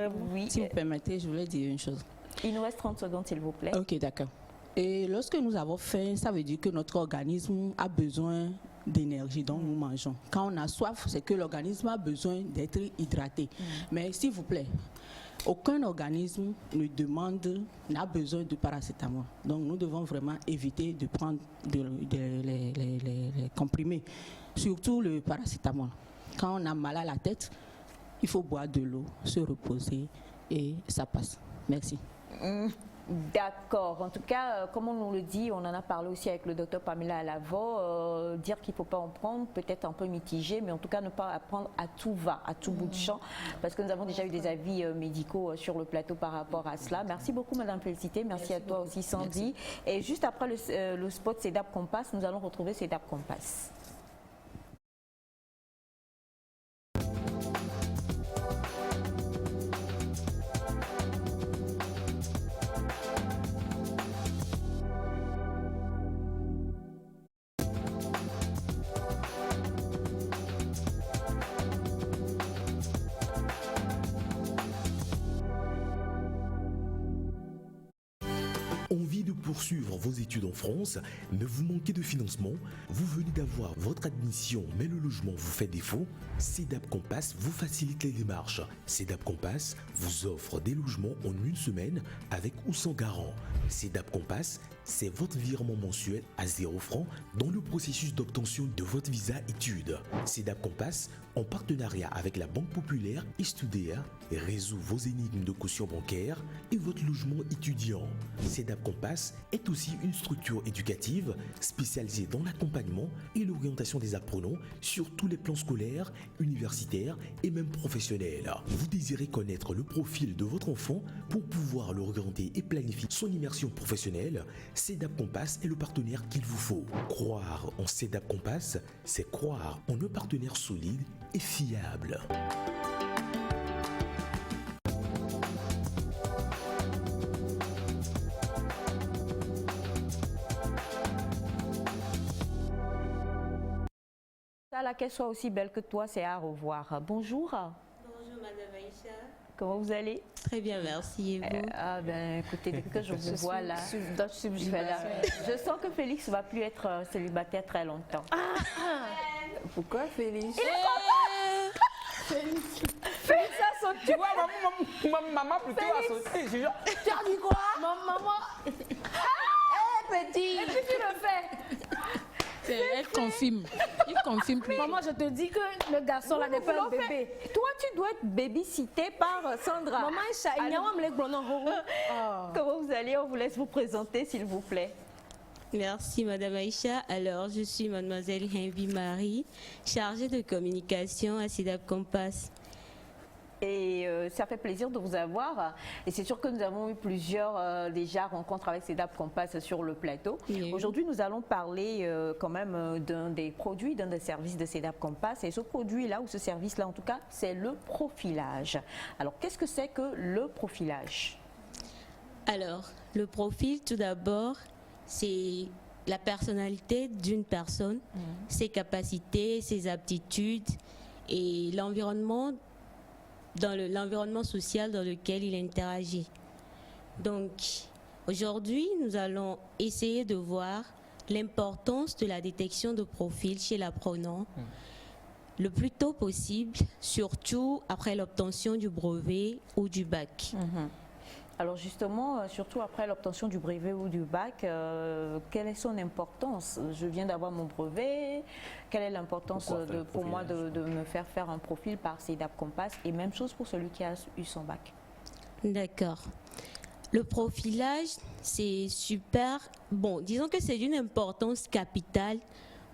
si vous permettez, je voulais dire une chose. Il nous reste 30 secondes, s'il vous plaît. Ok, d'accord. Et lorsque nous avons faim, ça veut dire que notre organisme a besoin d'énergie, donc nous mangeons. Quand on a soif, c'est que l'organisme a besoin d'être hydraté. Mais s'il vous plaît, aucun organisme n'a besoin de paracétamol. Donc nous devons vraiment éviter de prendre les comprimés, surtout le paracétamol. Quand on a mal à la tête, il faut boire de l'eau, se reposer et ça passe. Merci. D'accord. En tout cas, comme on nous le dit, on en a parlé aussi avec le docteur Pamela Alavo, dire qu'il ne faut pas en prendre, peut-être un peu mitigé, mais en tout cas ne pas prendre à tout va, à tout bout de champ, parce que nous avons déjà eu des avis médicaux sur le plateau par rapport à cela. Merci beaucoup, Madame Félicité. Merci à toi aussi, Sandy. Merci. Et juste après le spot CEDAP Compass, nous allons retrouver CEDAP Compass. Envie de poursuivre vos études en France, mais vous manquez de financement? Vous venez d'avoir votre admission, mais le logement vous fait défaut? CEDAP Compass vous facilite les démarches. CEDAP Compass vous offre des logements en une semaine avec ou sans garant. CEDAP Compass, c'est votre virement mensuel à 0 francs dans le processus d'obtention de votre visa études. CEDAP Compass, en partenariat avec la Banque Populaire et Studéa, résout vos énigmes de caution bancaire et votre logement étudiant. CEDAP Compass est aussi une structure éducative spécialisée dans l'accompagnement et l'orientation des apprenants sur tous les plans scolaires, universitaires et même professionnels. Vous désirez connaître le profil de votre enfant pour pouvoir l'orienter et planifier son immersion professionnelle? CEDAP Compass est le partenaire qu'il vous faut. Croire en CEDAP Compass, c'est croire en un partenaire solide et fiable. Qu'elle soit aussi belle que toi, c'est à revoir. Bonjour. Bonjour Madame Aïcha. Comment vous allez? Très bien, merci. Et vous? Ah ben écoutez, dès que je vous vois là, je sens que Félix va plus être célibataire très longtemps. Pourquoi Félix? Félix a sauté. Tu vois, maman plutôt a sauté. Tu as dit quoi? Maman. Petit. Et puis tu le fais. Elle confirme. Il confirme plus. Maman, je te dis que le garçon là n'est pas un bébé. Toi, tu dois être babysitté par Sandra. Maman, comment vous allez? On vous laisse vous présenter, s'il vous plaît. Merci Madame Aïcha. Alors, je suis Mademoiselle Henvi Marie, chargée de communication à CEDAP Compass. et ça fait plaisir de vous avoir. Et c'est sûr que nous avons eu plusieurs déjà rencontres avec CEDAP Compass sur le plateau. Oui. Aujourd'hui, nous allons parler quand même d'un des produits, d'un des services de CEDAP Compass. Et ce produit-là, ou ce service-là en tout cas, c'est le profilage. Alors, qu'est-ce que c'est que le profilage? Alors, le profil, tout d'abord, c'est la personnalité d'une personne, ses capacités, ses aptitudes et l'environnement social dans lequel il interagit. Donc, aujourd'hui, nous allons essayer de voir l'importance de la détection de profil chez l'apprenant le plus tôt possible, surtout après l'obtention du brevet ou du bac. Alors justement, surtout après l'obtention du brevet ou du bac, quelle est son importance? Je viens d'avoir mon brevet, quelle est l'importance pour moi de me faire un profil par CEDAP Compass, et même chose pour celui qui a eu son bac? D'accord. Le profilage, c'est super. Bon, disons que c'est d'une importance capitale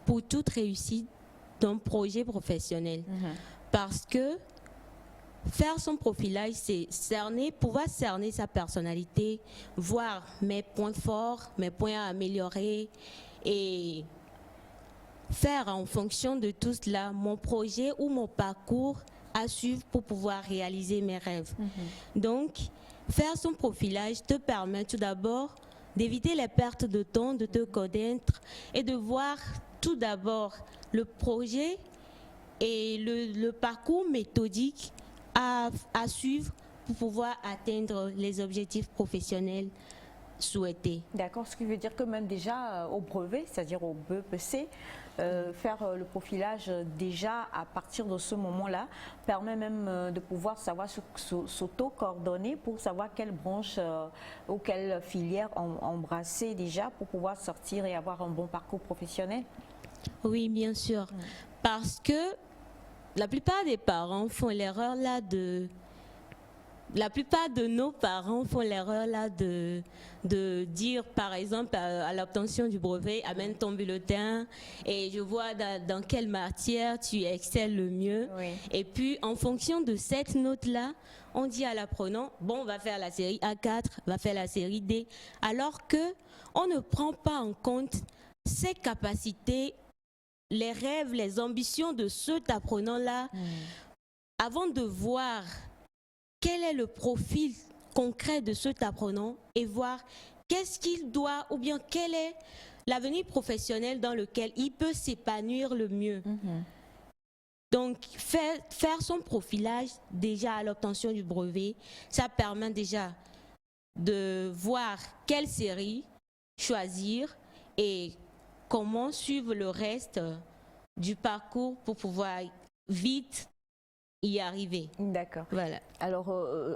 pour toute réussite d'un projet professionnel. Parce que faire son profilage, c'est pouvoir cerner sa personnalité, voir mes points forts, mes points à améliorer et faire en fonction de tout cela mon projet ou mon parcours à suivre pour pouvoir réaliser mes rêves. Donc, faire son profilage te permet tout d'abord d'éviter les pertes de temps, de te connaître et de voir tout d'abord le projet et le parcours méthodique à suivre pour pouvoir atteindre les objectifs professionnels souhaités. D'accord, ce qui veut dire que même déjà au brevet, c'est-à-dire au BEPC, faire le profilage déjà à partir de ce moment-là permet même de pouvoir savoir s'auto-coordonner pour savoir quelle branche ou quelle filière embrasser déjà pour pouvoir sortir et avoir un bon parcours professionnel. Oui, bien sûr, parce que la plupart des parents font l'erreur là de... La plupart de nos parents font l'erreur là de dire, par exemple, à l'obtention du brevet, amène ton bulletin et je vois dans quelle matière tu excelles le mieux. Oui. Et puis, en fonction de cette note-là, on dit à l'apprenant, bon, on va faire la série A4, va faire la série D, alors que on ne prend pas en compte ses capacités, les rêves, les ambitions de cet apprenant-là, avant de voir quel est le profil concret de cet apprenant et voir qu'est-ce qu'il doit ou bien quel est l'avenir professionnel dans lequel il peut s'épanouir le mieux. Donc, faire son profilage déjà à l'obtention du brevet, ça permet déjà de voir quelle série choisir et comment suivre le reste du parcours pour pouvoir vite y arriver. D'accord. Voilà. Alors,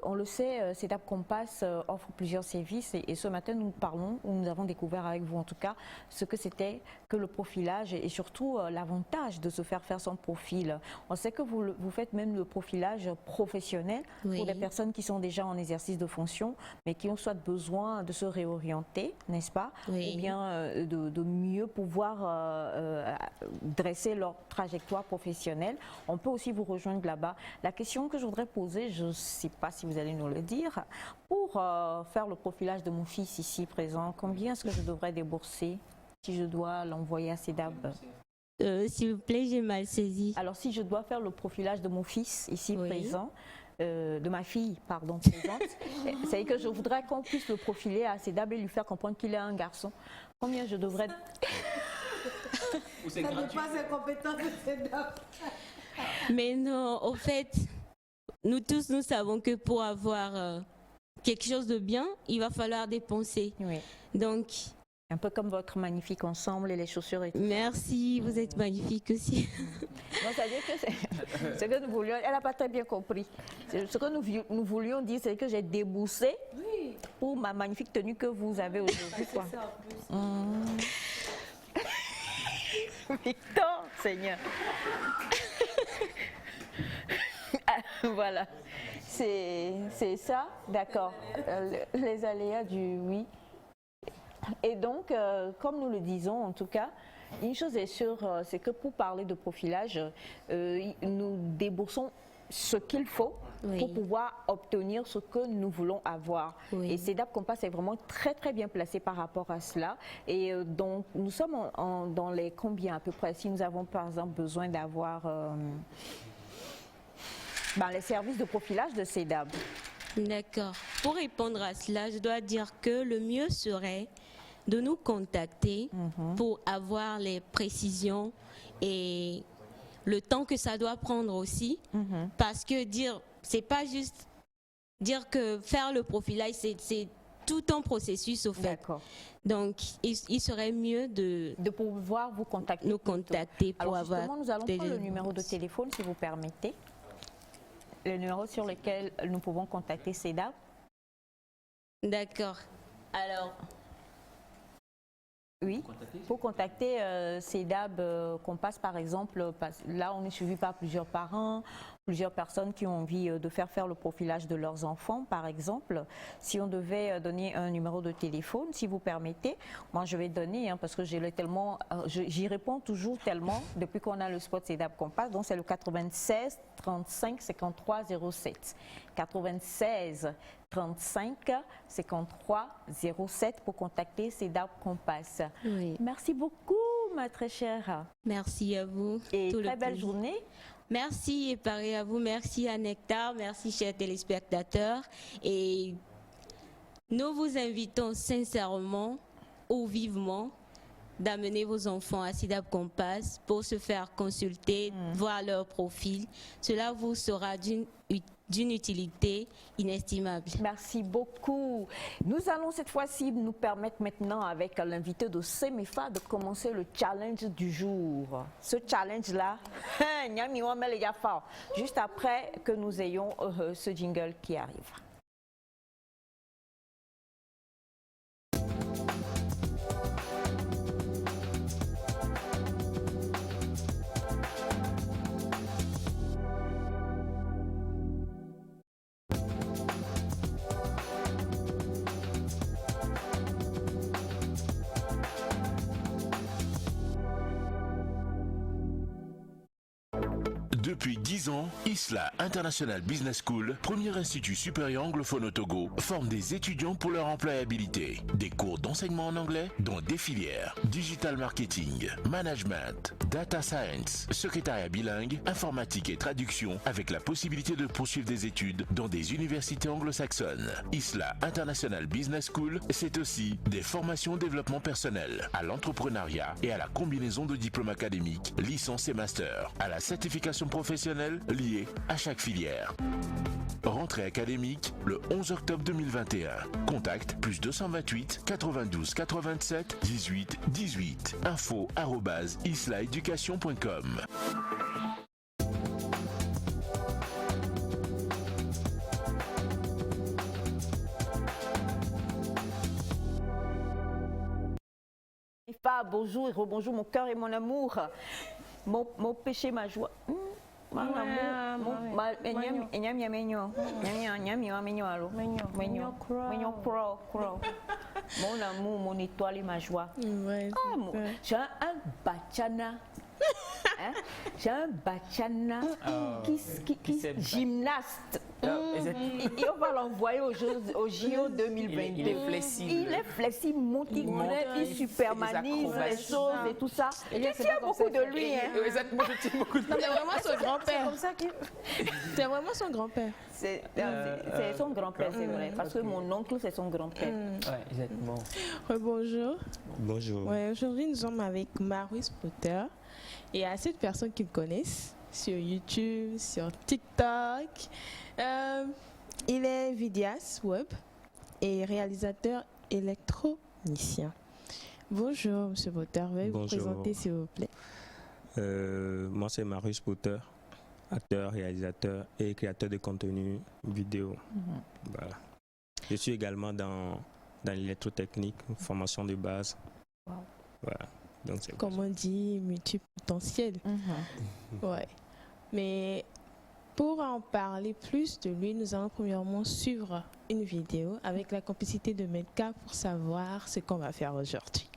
on le sait, CEDAP Compass offre plusieurs services et ce matin, nous parlons, ou nous avons découvert avec vous en tout cas, ce que c'était que le profilage et surtout l'avantage de se faire son profil. On sait que vous faites même le profilage professionnel pour des personnes qui sont déjà en exercice de fonction, mais qui ont soit besoin de se réorienter, n'est-ce pas? Ou bien de mieux pouvoir dresser leur trajectoire professionnelle. On peut aussi vous rejoindre là-bas. La question que je voudrais poser, je ne sais pas si vous allez nous le dire, pour faire le profilage de mon fils ici présent, combien est-ce que je devrais débourser si je dois l'envoyer à CEDAP? S'il vous plaît, j'ai mal saisi. Alors, si je dois faire le profilage de mon fils ici présent, de ma fille, pardon, présente, c'est que je voudrais qu'on puisse le profiler à CEDAP et lui faire comprendre qu'il est un garçon. Combien je devrais... Ça dépasse les compétences de CEDAP. Mais non, au fait, nous tous, nous savons que pour avoir quelque chose de bien, il va falloir dépenser. Donc, un peu comme votre magnifique ensemble et les chaussures et tout. Merci, vous êtes magnifique aussi. Non, ça veut dire que ce que nous voulions, elle n'a pas très bien compris. Ce que nous voulions dire, c'est que j'ai déboursé pour ma magnifique tenue que vous avez aujourd'hui. Victor, Seigneur. Voilà, c'est ça, d'accord. Les aléas du oui. Et donc, comme nous le disons en tout cas, une chose est sûre, c'est que pour parler de profilage, nous déboursons ce qu'il faut pour pouvoir obtenir ce que nous voulons avoir. Et CEDAP Compass est vraiment très très bien placé par rapport à cela. Et donc nous sommes dans les combien à peu près? Si nous avons par exemple besoin d'avoir les services de profilage de CEDAP. D'accord. Pour répondre à cela, je dois dire que le mieux serait de nous contacter pour avoir les précisions et le temps que ça doit prendre aussi. Parce que c'est pas juste dire que faire le profilage, c'est tout un processus au fait. Donc, il serait mieux de pouvoir vous contacter. Nous contacter pour Alors, avoir nous allons prendre le numéro de téléphone, si vous permettez. Le numéro sur lequel nous pouvons contacter CEDAP. D'accord. Alors, oui, pour contacter CEDAP Compass par exemple, là on est suivi par plusieurs parents, plusieurs personnes qui ont envie de faire le profilage de leurs enfants par exemple. Si on devait donner un numéro de téléphone, si vous permettez, moi je vais donner parce que j'y réponds toujours tellement depuis qu'on a le spot CEDAP Compass, donc c'est le 96 35 53 07. 96 35 53 07 pour contacter CEDAP Compass. Merci beaucoup, ma très chère. Merci à vous. Et très belle journée. Merci et pareil à vous. Merci à Nectar. Merci, chers téléspectateurs. Et nous vous invitons sincèrement ou vivement d'amener vos enfants à CEDAP Compass pour se faire consulter, voir leur profil. Cela vous sera d'une utilité inestimable. Merci beaucoup. Nous allons cette fois-ci nous permettre maintenant avec l'invité de CEMEFA de commencer le challenge du jour. Ce challenge-là, juste après que nous ayons ce jingle qui arrive. Depuis 10 ans, ISLA International Business School, premier institut supérieur anglophone au Togo, forme des étudiants pour leur employabilité. Des cours d'enseignement en anglais, dont des filières digital marketing, management, data science, secrétariat bilingue, informatique et traduction, avec la possibilité de poursuivre des études dans des universités anglo-saxonnes. ISLA International Business School, c'est aussi des formations développement personnel, à l'entrepreneuriat et à la combinaison de diplômes académiques, licences et masters, à la certification professionnelle liée à chaque filière. Rentrée académique le 11 octobre 2021. Contact +228 92 87 18 18. info@islaeducation.com. Bonjour et rebonjour mon cœur et mon amour, mon péché, ma joie. Mon amour, mon étoile et ma joie. J'ai un bachana. J'ai un bachana qui gymnaste. Et on va l'envoyer au JO 2022. Il est flexible. Il est flexible, il supermanise les choses et tout ça. Tu tiens beaucoup de lui. Exactement, je tiens beaucoup de lui. C'est vraiment son grand-père. C'est vraiment son grand-père. C'est son grand-père, c'est vrai. Parce que mon oncle, c'est son grand-père. Ouais, exactement. Bonjour. Bonjour. Ouais, aujourd'hui, nous sommes avec Marius Potter. Il y a assez de personnes qui le connaissent sur YouTube, sur TikTok. Il est vidéaste web et réalisateur électronicien. Bonjour, M. Potter. Veuillez vous présenter, s'il vous plaît. Moi, c'est Marius Potter, acteur, réalisateur et créateur de contenu vidéo. Voilà. Je suis également dans l'électrotechnique, formation de base. Voilà. Donc, comme on dit, multipotentiel. Ouais. Mais pour en parler plus de lui, nous allons premièrement suivre une vidéo avec la complicité de Medka pour savoir ce qu'on va faire aujourd'hui.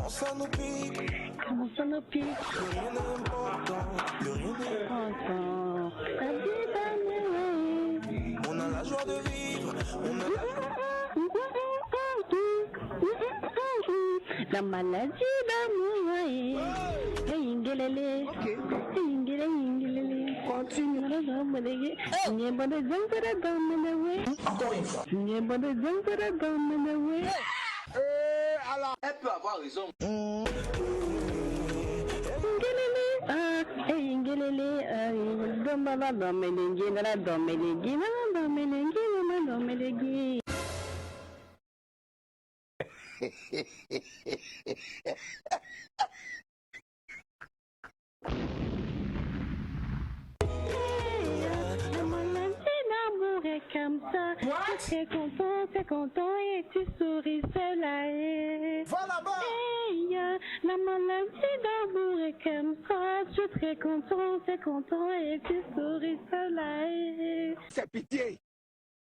Comment ça nous pique? Comment ça nous pique? Plus rien n'est important, plus rien n'est important. On a la joie de vivre, on a la maladie d'amour. Ingelele, ingele, ingelele. Continue. Encore une fois. Alors, elle peut avoir raison. Comme ça, c'est content et tu souris cela est. Va là-bas. Hey, la maladie d'amour est comme ça, je suis très content et tu souris cela est. C'est pitié.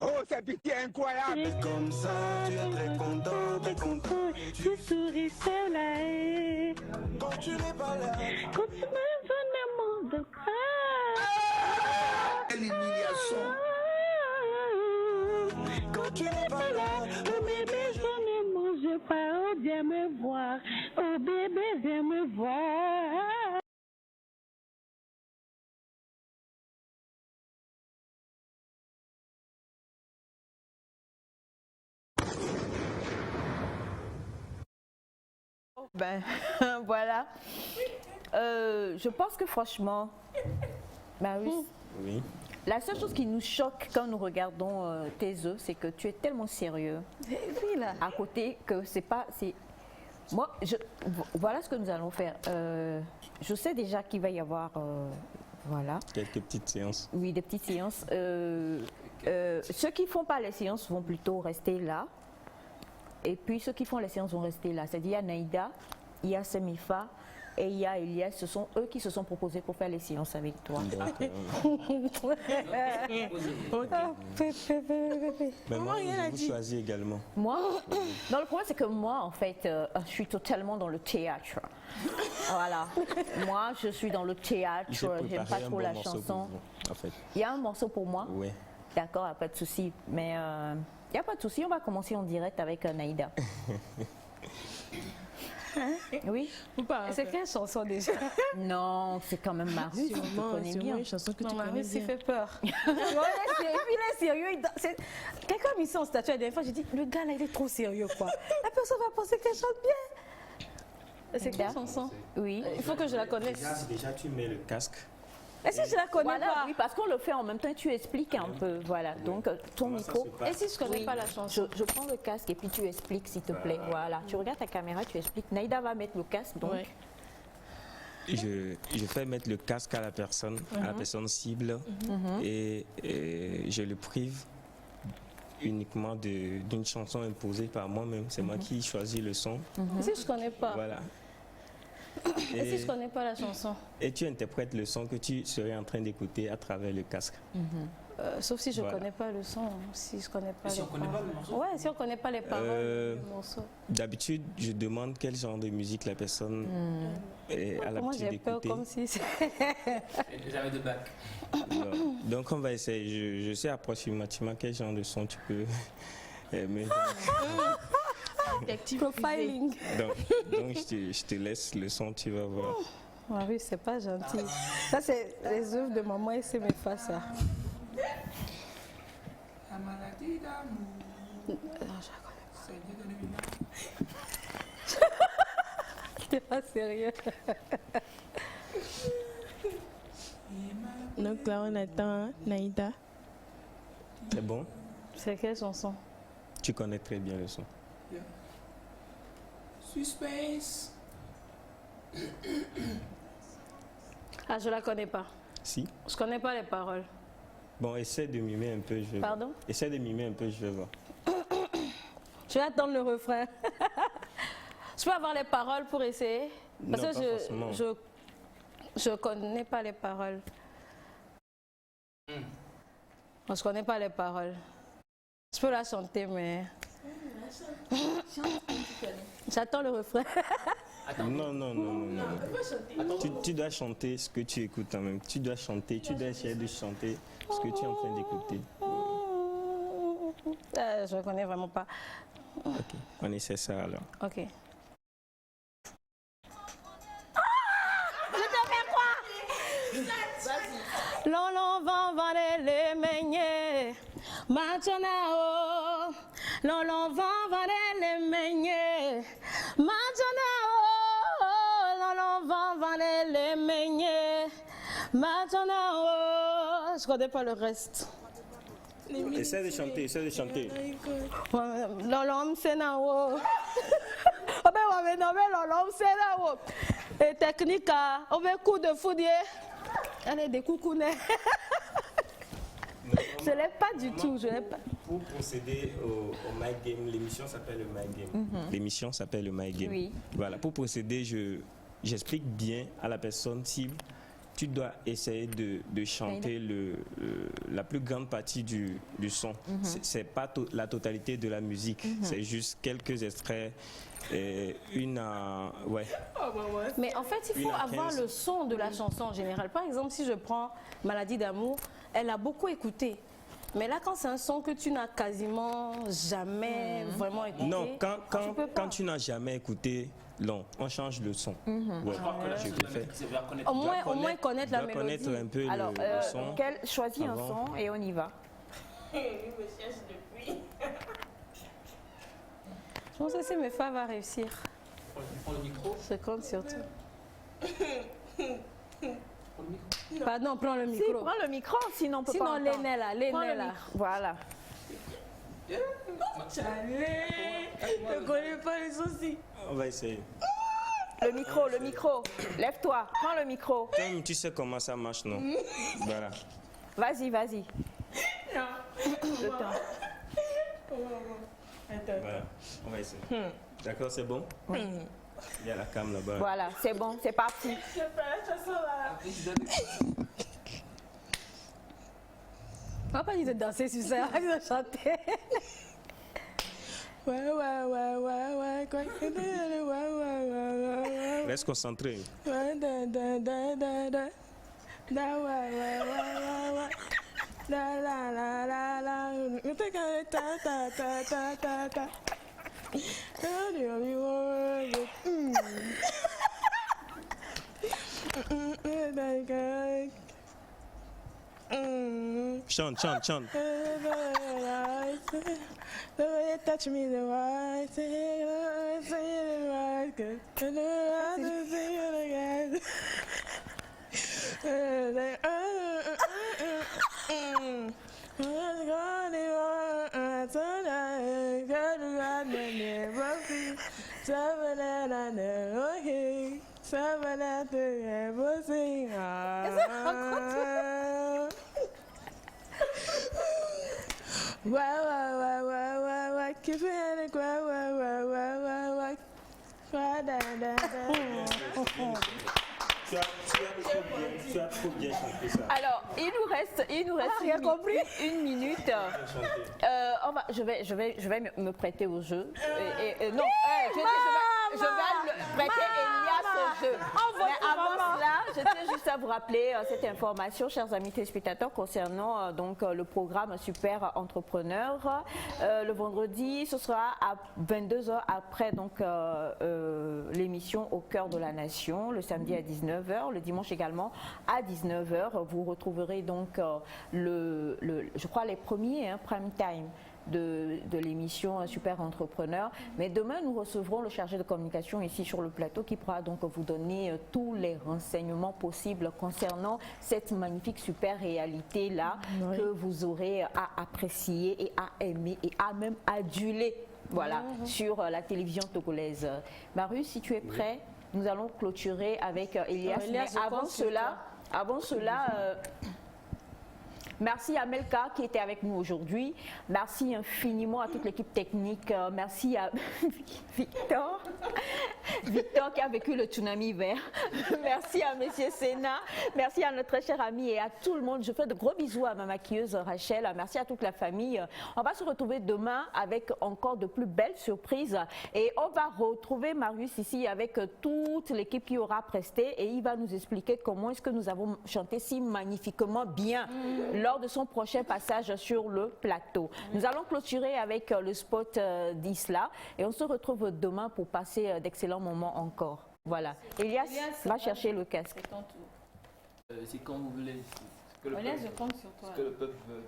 Oh, c'est pitié incroyable. Comme ça, tu es très content et tu souris cela est. Quand tu n'es pas là, quand tu me donnes de quoi. L'humiliation. Quand tu n'es pas là, oh bébé, je ne mange pas, oh viens me voir, oh bébé, viens me voir. Ben, voilà. Je pense que franchement, Marius, oui. La seule chose qui nous choque quand nous regardons tes œufs, c'est que tu es tellement sérieux à côté que c'est pas... Moi, voilà ce que nous allons faire. Je sais déjà qu'il va y avoir... voilà. Quelques petites séances. Oui, des petites séances. Ceux qui ne font pas les séances vont plutôt rester là. Et puis ceux qui font les séances vont rester là. C'est-à-dire, il y a Naïda, il y a Semifa et il y a Elias. Ce sont eux qui se sont proposés pour faire les séances avec toi. Mais moi, je vous choisis également. Moi, non, le problème c'est que moi, en fait, je suis totalement dans le théâtre. Voilà. Moi, je suis dans le théâtre. J'aime pas trop la chanson. En fait. Il y a un morceau pour moi. Oui. D'accord, pas de souci. Mais il n'y a pas de souci. On va commencer en direct avec Naïda. Oui. C'est quelle chanson déjà? Non, c'est quand même Marius, tu connais bien. Une chanson que tu connais bien. Il fait peur. Et puis il est sérieux. Quelqu'un m'a mis ça en statut la dernière fois, j'ai dit, le gars là il est trop sérieux quoi. La personne va penser qu'elle chante bien. C'est quelle chanson? Oui. Il faut que je la connaisse. Déjà tu mets le casque. Et si je la connais pas? Oui, parce qu'on le fait en même temps et tu expliques un peu. Voilà, donc ton micro. Et si je connais pas la chanson? Je prends le casque et puis tu expliques s'il te plaît. Voilà, tu regardes ta caméra, tu expliques. Naïda va mettre le casque donc. Ouais. Je fais mettre le casque à la personne cible et je le prive uniquement d'une chanson imposée par moi-même. C'est moi qui choisis le son. Et si je connais pas? Voilà. Et si je connais pas la chanson? Et tu interprètes le son que tu serais en train d'écouter à travers le casque. Sauf si je connais pas le son, si je connais pas les paroles. Ouais, si on connaît pas les paroles du morceau. D'habitude, je demande quel genre de musique la personne est à l'habitude d'écouter. Moi, j'ai peur comme si j'avais de bac. Donc, on va essayer. Je sais approximativement quel genre de son tu peux mettre. Profiling. Donc je te laisse le son, tu vas voir. Ah oui, c'est pas gentil. Ça, c'est les œuvres de maman et c'est mes faces. Ça. La maladie d'amour. Non, je la connais pas. T'es pas sérieux. Donc là, on attend Naïda. C'est bon? C'est quelle chanson? Tu connais très bien le son. Suspense. Ah, je la connais pas. Si? Je connais pas les paroles. Bon, essaie de mimer un peu, je vais voir. Pardon? Essaie de mimer un peu, je vais voir. Je vais attendre le refrain. Je peux avoir les paroles pour essayer? Parce non, que je connais pas les paroles. Je connais pas les paroles. Je peux la chanter, mais J'attends le refrain. Non. Tu dois chanter ce que tu écoutes en même. Tu dois chanter, tu dois essayer de chanter ce que tu es en train d'écouter. Je ne connais vraiment pas. Ok, on essaie ça alors. Ok. Je te fais quoi? Lolo van les meñe, machanao. Lolo van les meñe, machanao. Lolo van les meñe, machanao. Je connais pas le reste. Essaie de chanter, Lolo msenao. Obe wame nobe lolo msenao. Et technique, obe coup de foudre. Allez, des coucounets. Je ne l'ai pas du tout. Pour procéder au My Game, l'émission s'appelle le My Game. L'émission s'appelle le My Game. Oui. Voilà, pour procéder, j'explique bien à la personne cible. Tu dois essayer de chanter la plus grande partie du son. C'est pas la totalité de la musique, c'est juste quelques extraits. Ouais. Mais en fait, il faut avoir le son de la chanson en général. Par exemple, si je prends Maladie d'amour, elle a beaucoup écouté. Mais là, quand c'est un son que tu n'as quasiment jamais vraiment écouté, non, quand tu n'as jamais écouté, non, on change le son. Ouais, je préfère. Au moins connaître la mélodie. Un peu alors, le son. Choisis un son et on y va. Il me cherche depuis. Je pense que si mes femmes vont réussir. Prends le micro. Je compte sur toi. Pardon, prends le micro. Si, prends le micro, sinon on peut pas entendre. L'aîné là. Voilà. Allez, je ne connais pas les soucis. On va essayer. Le micro. Lève-toi, prends le micro. Tu sais comment ça marche, non? Voilà. Vas-y. Non. Le temps. Voilà, on va essayer. D'accord, c'est bon? Oui. Il y a la cam là-bas. Voilà, c'est bon, c'est parti. Je fais la chanson là. On va pas dire de danser sur ça, on va chanter. Reste concentré. Chante. The way you touch me, the way I say it right good. And I just say it again. Tu as trop bien chanté ça. Alors, il nous reste une minute. Je vais me prêter au jeu. Non, je vais le prêter Elias au jeu. Mais avant cela, je tiens juste à vous rappeler cette information, chers amis téléspectateurs, concernant le programme Super Entrepreneur. Le vendredi, ce sera à 22h après l'émission Au cœur de la nation, le samedi à 19h, le dimanche également à 19h. Vous retrouverez donc je crois les premiers prime time de l'émission Super Entrepreneur. Mais demain, nous recevrons le chargé de communication ici sur le plateau qui pourra donc vous donner tous les renseignements possibles concernant cette magnifique super réalité-là que vous aurez à apprécier et à aimer et à même aduler sur la télévision togolaise. Marius, si tu es prêt, nous allons clôturer avec Elias. Mais avant cela, Merci à Melka qui était avec nous aujourd'hui. Merci infiniment à toute l'équipe technique. Merci à Victor. Victor qui a vécu le tsunami vert. Merci à Monsieur Sénat. Merci à notre cher ami et à tout le monde. Je fais de gros bisous à ma maquilleuse Rachel. Merci à toute la famille. On va se retrouver demain avec encore de plus belles surprises. Et on va retrouver Marius ici avec toute l'équipe qui aura presté. Et il va nous expliquer comment est-ce que nous avons chanté si magnifiquement bien lors de son prochain passage sur le plateau. Nous allons clôturer avec le spot d'Isla et on se retrouve demain pour passer d'excellents moments encore. Voilà. Elias va chercher le casque. C'est quand vous voulez. Elias, je compte sur toi. Ce que le peuple veut.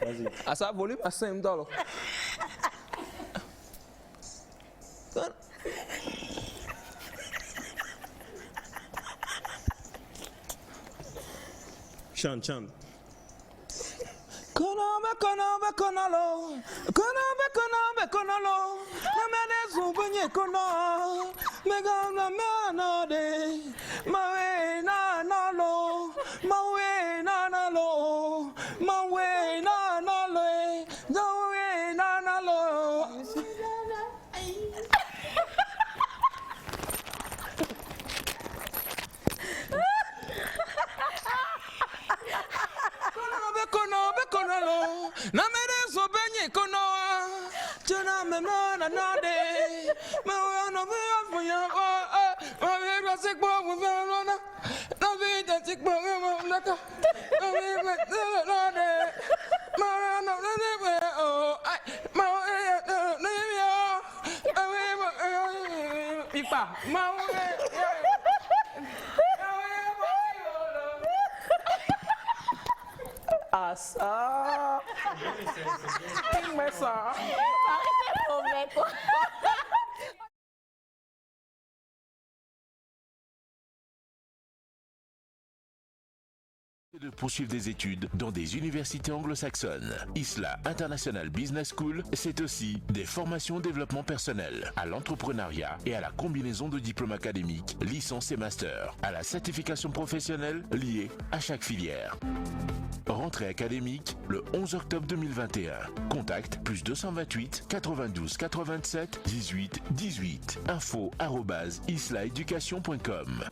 Vas-y. À ça, volume à 5 $. Chante, chante. Asa. Mesa. De poursuivre des études dans des universités anglo-saxonnes. ISLA International Business School, c'est aussi des formations au développement personnel, à l'entrepreneuriat et à la combinaison de diplômes académiques, licences et masters, à la certification professionnelle liée à chaque filière. Rentrée académique le 11 octobre 2021. Contact +228 92 87 18 18. info@islaeducation.com.